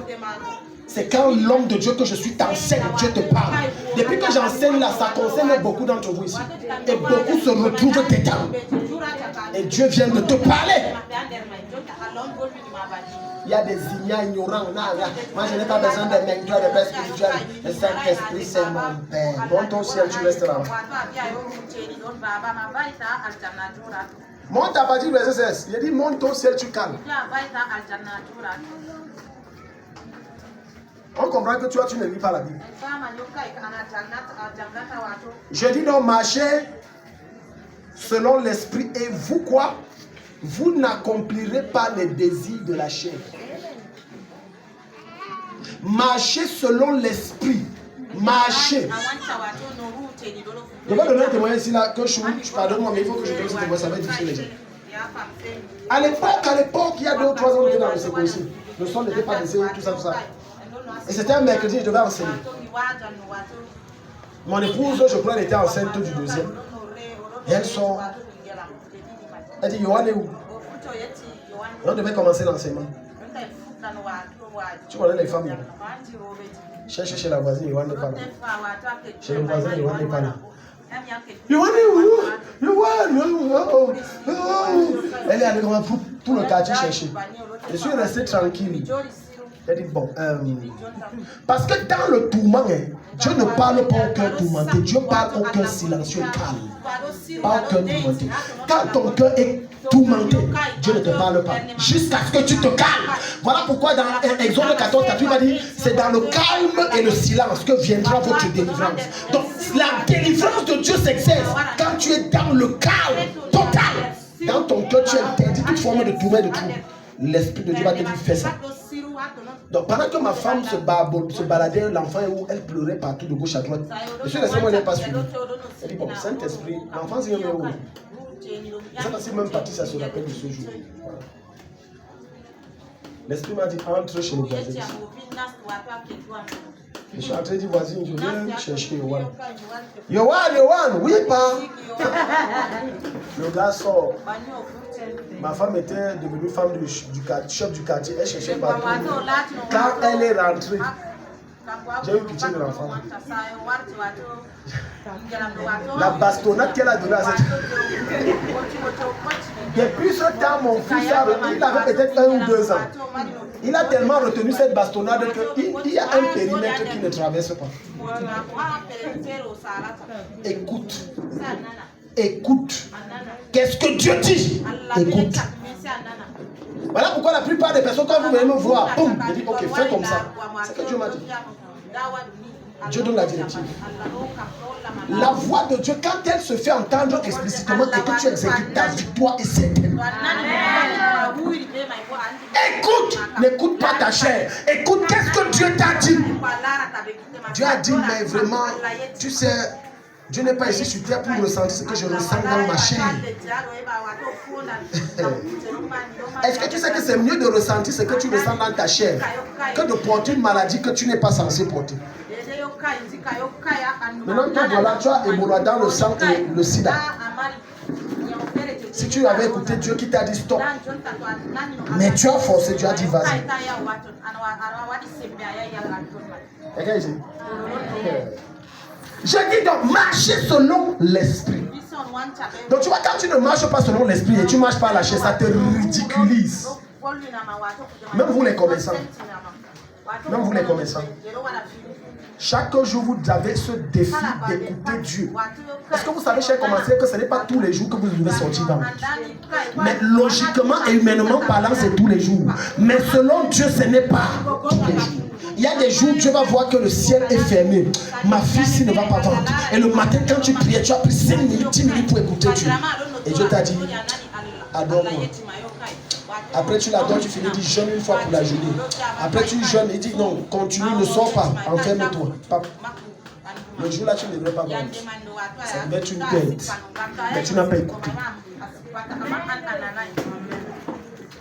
c'est quand l'homme de Dieu que je suis t'enseigne, Dieu te parle. Depuis que j'enseigne là, ça concerne beaucoup d'entre vous ici. Et beaucoup se retrouvent dedans. Et Dieu vient de te parler. Il y a des ignorants. Moi, je n'ai pas besoin de mentors, de père spirituel. Le Saint-Esprit, c'est mon Père. Monte ton ciel, tu restes là. Monte à partir du verset 16. Il a dit, monte ton ciel, tu calmes. On comprend que tu ne lis pas la Bible. Je dis donc, marchez selon l'esprit et vous quoi? Vous n'accomplirez pas les désirs de la chair. Marchez selon l'esprit. Marchez. Je vais donner un témoignage ici là, que je pardonne-moi, mais il faut que je donne ce témoignage, ça va être difficile les gens. À l'époque, il y a 2 ou 3 ans, on était dans le secours ici. Le sol n'était pas baissé, tout ça. Et c'était un mercredi, je devais enseigner. Mon épouse, je crois, elle était enceinte du deuxième. Et elle sort. Elle dit, Yohan est où? On devait commencer l'enseignement. Tu connais les femmes. Cherche chez la voisine, Yohan n'est pas là. Chez le voisin, Yohan n'est pas là. Elle est allée dans tout le quartier chercher. Je suis resté tranquille. Elle dit bon, parce que dans le tourment, Dieu ne parle pas au cœur tourmenté, Dieu parle au cœur silencieux, calme. Pas au cœur tourmenté. Quand ton cœur est tourmenté, Dieu ne te parle pas. Jusqu'à ce que tu te calmes. Voilà pourquoi dans Exode 14, il va dire, c'est dans le calme et le silence que viendra votre délivrance. Donc la délivrance de Dieu s'exerce quand tu es dans le calme total. Dans ton cœur, tu interdis toute forme de tourment, de tout. L'Esprit de Dieu va te dire, fais ça. Donc pendant que ma femme se baladait, l'enfant où elle pleurait partout de gauche à droite, je suis resté, moi, elle n'est pas suivi. Elle dit, bon, Saint-Esprit, l'enfant, c'est où? Je sais pas si même parti, ça se rappelle de ce jour. Voilà. L'Esprit m'a dit, entre chez le voisin. Je suis en train de dire, voisine, je viens chercher Yohan. Yohan, oui, pas. Le gars sort. Ma femme était devenue femme du chef du quartier, elle cherchait partout. Quand elle est rentrée, j'ai eu pitié de l'enfant. La bastonnade qu'elle a donnée à cette... Depuis ce temps, mon fils, il avait peut-être 1 ou 2 ans. Il a tellement retenu cette bastonnade qu'il y a un périmètre qui ne traverse pas. Écoute. Écoute. Qu'est-ce que Dieu dit? Écoute. Voilà pourquoi la plupart des personnes, quand vous venez me voir, boum, je dis, ok, fais comme ça. C'est ce que Dieu m'a dit. Dieu donne la directive. La voix de Dieu, quand elle se fait entendre explicitement et que tu exécutes, ta victoire est certaine. Écoute, n'écoute pas ta chair. Écoute, qu'est-ce que Dieu t'a dit? Dieu a dit, mais vraiment, tu sais, Dieu n'est pas ici sur terre pour ressentir ce que je ressens dans ma chair. Est-ce que tu sais que c'est mieux de ressentir ce que tu ressens dans ta chair que de porter une maladie que tu n'es pas censé porter? Maintenant, toi, voilà, tu as Ebola dans le sang et le sida. Si tu avais écouté Dieu qui t'a dit stop, mais tu as forcé, Dieu a dit vas-y. Quelqu'un ici? Je dis donc, marcher selon l'esprit. Donc tu vois, quand tu ne marches pas selon l'esprit et tu marches par la chair, ça te ridiculise. Même vous les commerçants. Même vous les commerçants. Chaque jour, vous avez ce défi d'écouter Dieu. Est-ce que vous savez, chers commentaires, que ce n'est pas tous les jours que vous devez sortir dans la vie? Mais logiquement et humainement parlant, c'est tous les jours. Mais selon Dieu, ce n'est pas tous les jours. Il y a des jours où Dieu va voir que le ciel est fermé. Ma fille, s'il ne va pas vendre. Et le matin, quand tu priais, tu as pris 5 minutes, 10 minutes pour écouter Dieu. Et Dieu t'a dit, adore-moi. Après tu l'adores, tu finis, dis jeûne une fois pour la journée. Après tu jeûnes, il dit non, continue, ne sors pas, enferme-toi. Le jour là, tu ne devrais pas vendre. Ça devait être une perte. Mais tu n'as pas écouté.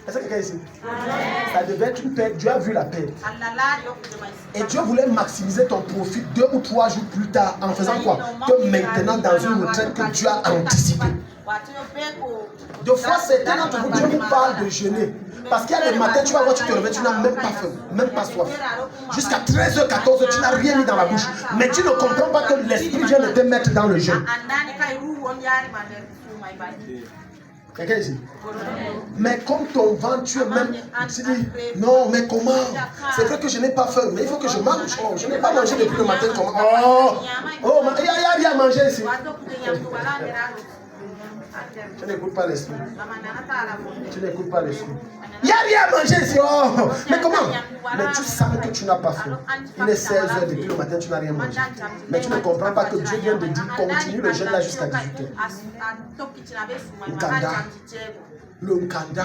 Est-ce que quelqu'un ici? Ça devait être une perte. Dieu a vu la perte. Et Dieu voulait maximiser ton profit 2 ou 3 jours plus tard en faisant quoi? Que maintenant dans une retraite que Dieu a anticipé. De fois, certains d'entre vous, Dieu vous parle de jeûner. Parce qu'il y a des matins, tu vas voir, tu te réveilles, tu n'as même pas faim, même pas soif. Jusqu'à 13h, 14h, tu n'as rien mis dans la bouche. Mais tu ne comprends pas que l'esprit vient de te mettre dans le jeûne. Quelqu'un ici? Mais comme ton ventre, tu es même. Tu dis, non, mais comment? C'est vrai que je n'ai pas faim, mais il faut que je mange. Oh, je n'ai pas mangé depuis le matin. Comment? Oh, il n'y a rien à manger ici. Tu n'écoutes pas l'esprit. Tu n'écoutes pas l'esprit. Il n'y a rien à manger ici. Oh, mais comment? Mais tu sens que tu n'as pas faim. Il est 16h depuis le matin, tu n'as rien mangé. Mais tu ne comprends pas que Dieu vient de dire continue le jeûne là jusqu'à 18h. Le Nkanda.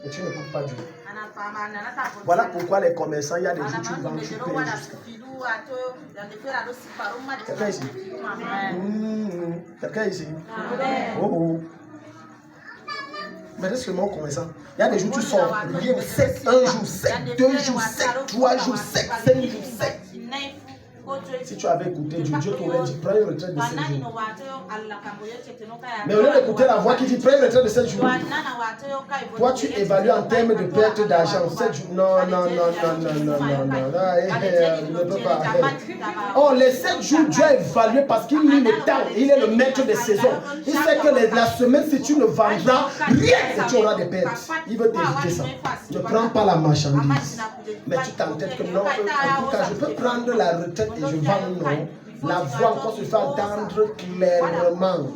Et tu n'écoutes pas Dieu. Voilà pourquoi les commerçants, il y a des jours tu vends, tu payes jusqu'à. Quelqu'un ici? Quelqu'un ici? Oh. Mais c'est seulement commerçant. Il y a des jours tu sors, rien, sec, 1 jour, sec, 2 jours, sec, 3 jours, sec, 5 jours, sec. Si tu avais écouté Dieu, Dieu t'aurait dit, prends une retraite de 7 jours. Mais au lieu d'écouter la voix qui dit, prends une retraite de 7 jours, toi tu évalues en termes de perte d'argent. 7 jours, non, ne peux pas. Oh, les 7 jours, Dieu a évalué parce qu'il lit le temps, il est le maître des saisons. Il sait que la semaine, si tu ne vendras rien, tu auras des pertes. Il veut t'éviter ça. Ne prends pas la marchandise. Mais tu t'entêtes que non, en tout cas, je peux prendre la retraite et je vends, non. La voix encore se fait entendre clairement.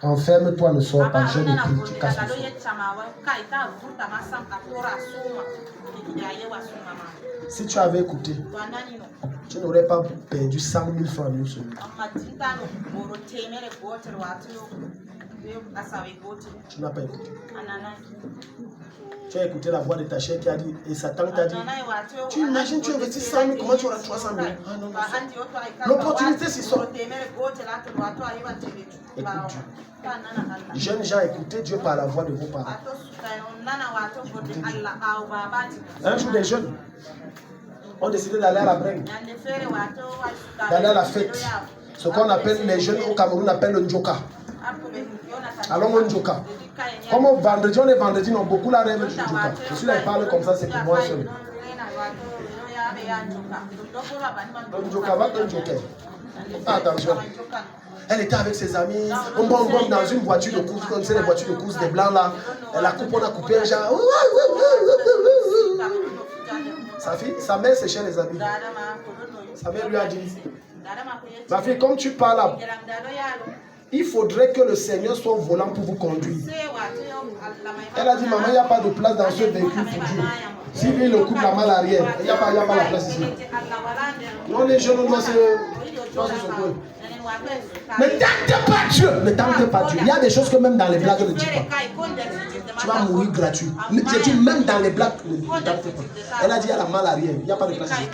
Enferme-toi, ne sors pas, j'ai des prix, tu casses le son. Si tu avais écouté, tu n'aurais pas perdu 100 000 francs en une semaine. Tu n'as pas écouté. Tu as écouté la voix de ta chère qui a dit, et Satan t'a dit, tu imagines, tu investis 100 000, comment tu auras 300 000? Ah non, l'opportunité s'y sort. Écoute Dieu. Jeunes gens, écoutez Dieu par la voix de vos parents. Un jour, des jeunes ont décidé d'aller à la Brenne, d'aller à la fête. Ce qu'on appelle, les jeunes au Cameroun appellent le Njoka. Allons au Njoka. Comme vendredi, on est vendredi, non, beaucoup la rêve du Njoka. Je suis là, il parle comme ça, c'est pour moi seul. Le Njoka va un Njoka. Attention. Elle était avec ses amis, on bombe dans une voiture de course, comme c'est les voitures de course des blancs là. La coupe, on a coupé un genre. Sa mère c'est chez les amis. Sa mère lui a dit, ma fille, comme tu parles là, il faudrait que le Seigneur soit au volant pour vous conduire. Elle a dit, maman, il n'y a pas de place dans ce véhicule pour Dieu. Si lui, le couple la malle arrière, il n'y a pas la place ici. Non, les jeunes doivent se secouer. Ne tente pas Dieu. Ne tente pas Dieu. Il y a des choses que même dans les blagues ne dis pas. Tu vas mourir gratuit. J'ai dit même dans les blagues ne tente pas. Elle a dit, il y a la malle arrière. Il n'y a pas de place ici.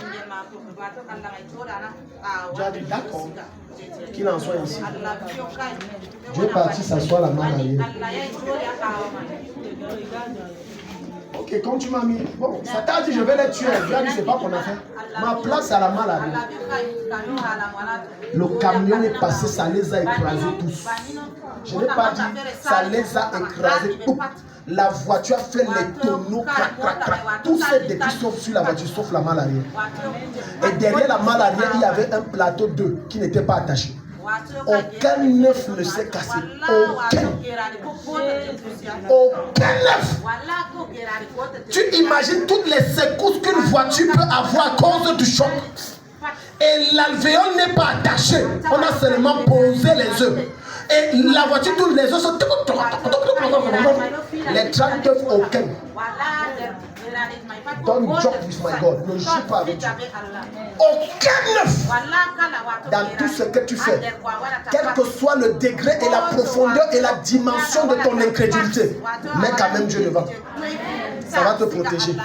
Dieu a dit, d'accord. Qu'il en soit ainsi. Dieu est parti s'asseoir la main arrière. Ok, comme tu m'as mis. Bon, Satan a dit je vais les tuer. Dieu a dit c'est pas mon affaire. Ma place à la main arrière. Le camion est passé, ça les a écrasés tous. Je n'ai pas dit ça les a écrasés tous. La voiture a fait les tonneaux, crac, crac, crac. Tous ces débris sauf sur la voiture, sauf la malle arrière. Et derrière la malle arrière, il y avait un plateau d'œufs qui n'était pas attaché. Aucun neuf ne s'est cassé. Aucun. Aucun neuf. Tu imagines toutes les secousses qu'une voiture peut avoir à cause du choc. Et l'alvéole n'est pas attaché. On a seulement posé les œufs. Et la voiture, tous les œufs sont... Les 30 œufs, aucun. Don't joke with my God. Ne joue pas avec Dieu. Aucun neuf dans tout ce que tu fais. Quel que soit le degré et la profondeur et la dimension de ton incrédulité. Mets quand même Dieu devant. Ça va te protéger.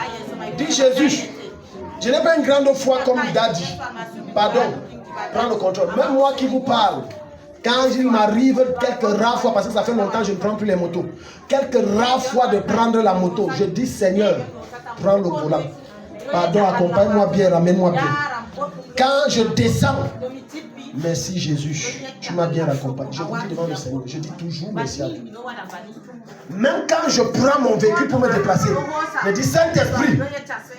Dis Jésus, je n'ai pas une grande foi comme Daddy. Pardon. Prends le contrôle. Même moi qui vous parle. Quand il m'arrive quelques rares fois, parce que ça fait longtemps que je ne prends plus les motos, quelques rares fois de prendre la moto, je dis Seigneur, prends le volant. Pardon, accompagne-moi bien, ramène-moi bien. Quand je descends, merci Jésus, tu m'as bien accompagné. Je vous dis devant le Seigneur, je dis toujours merci à Dieu. Même quand je prends mon véhicule pour me déplacer, je dis Saint-Esprit,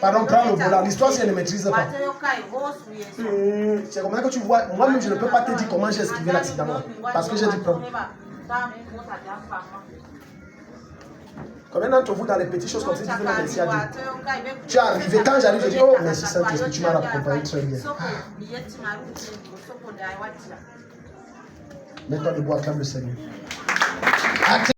pardon, prends le volant. L'histoire, si elle ne maîtrise pas. C'est comme ça que tu vois, moi-même, je ne peux pas te dire comment j'ai esquivé l'accident. Parce que j'ai dit prends. Combien d'entre vous, dans les petites choses comme ça, disent merci à Dieu? Tu es arrivé, quand j'arrive, je dis oh, merci Saint-Esprit, tu m'as accompagné très bien. Mets-toi debout, acclame le Seigneur.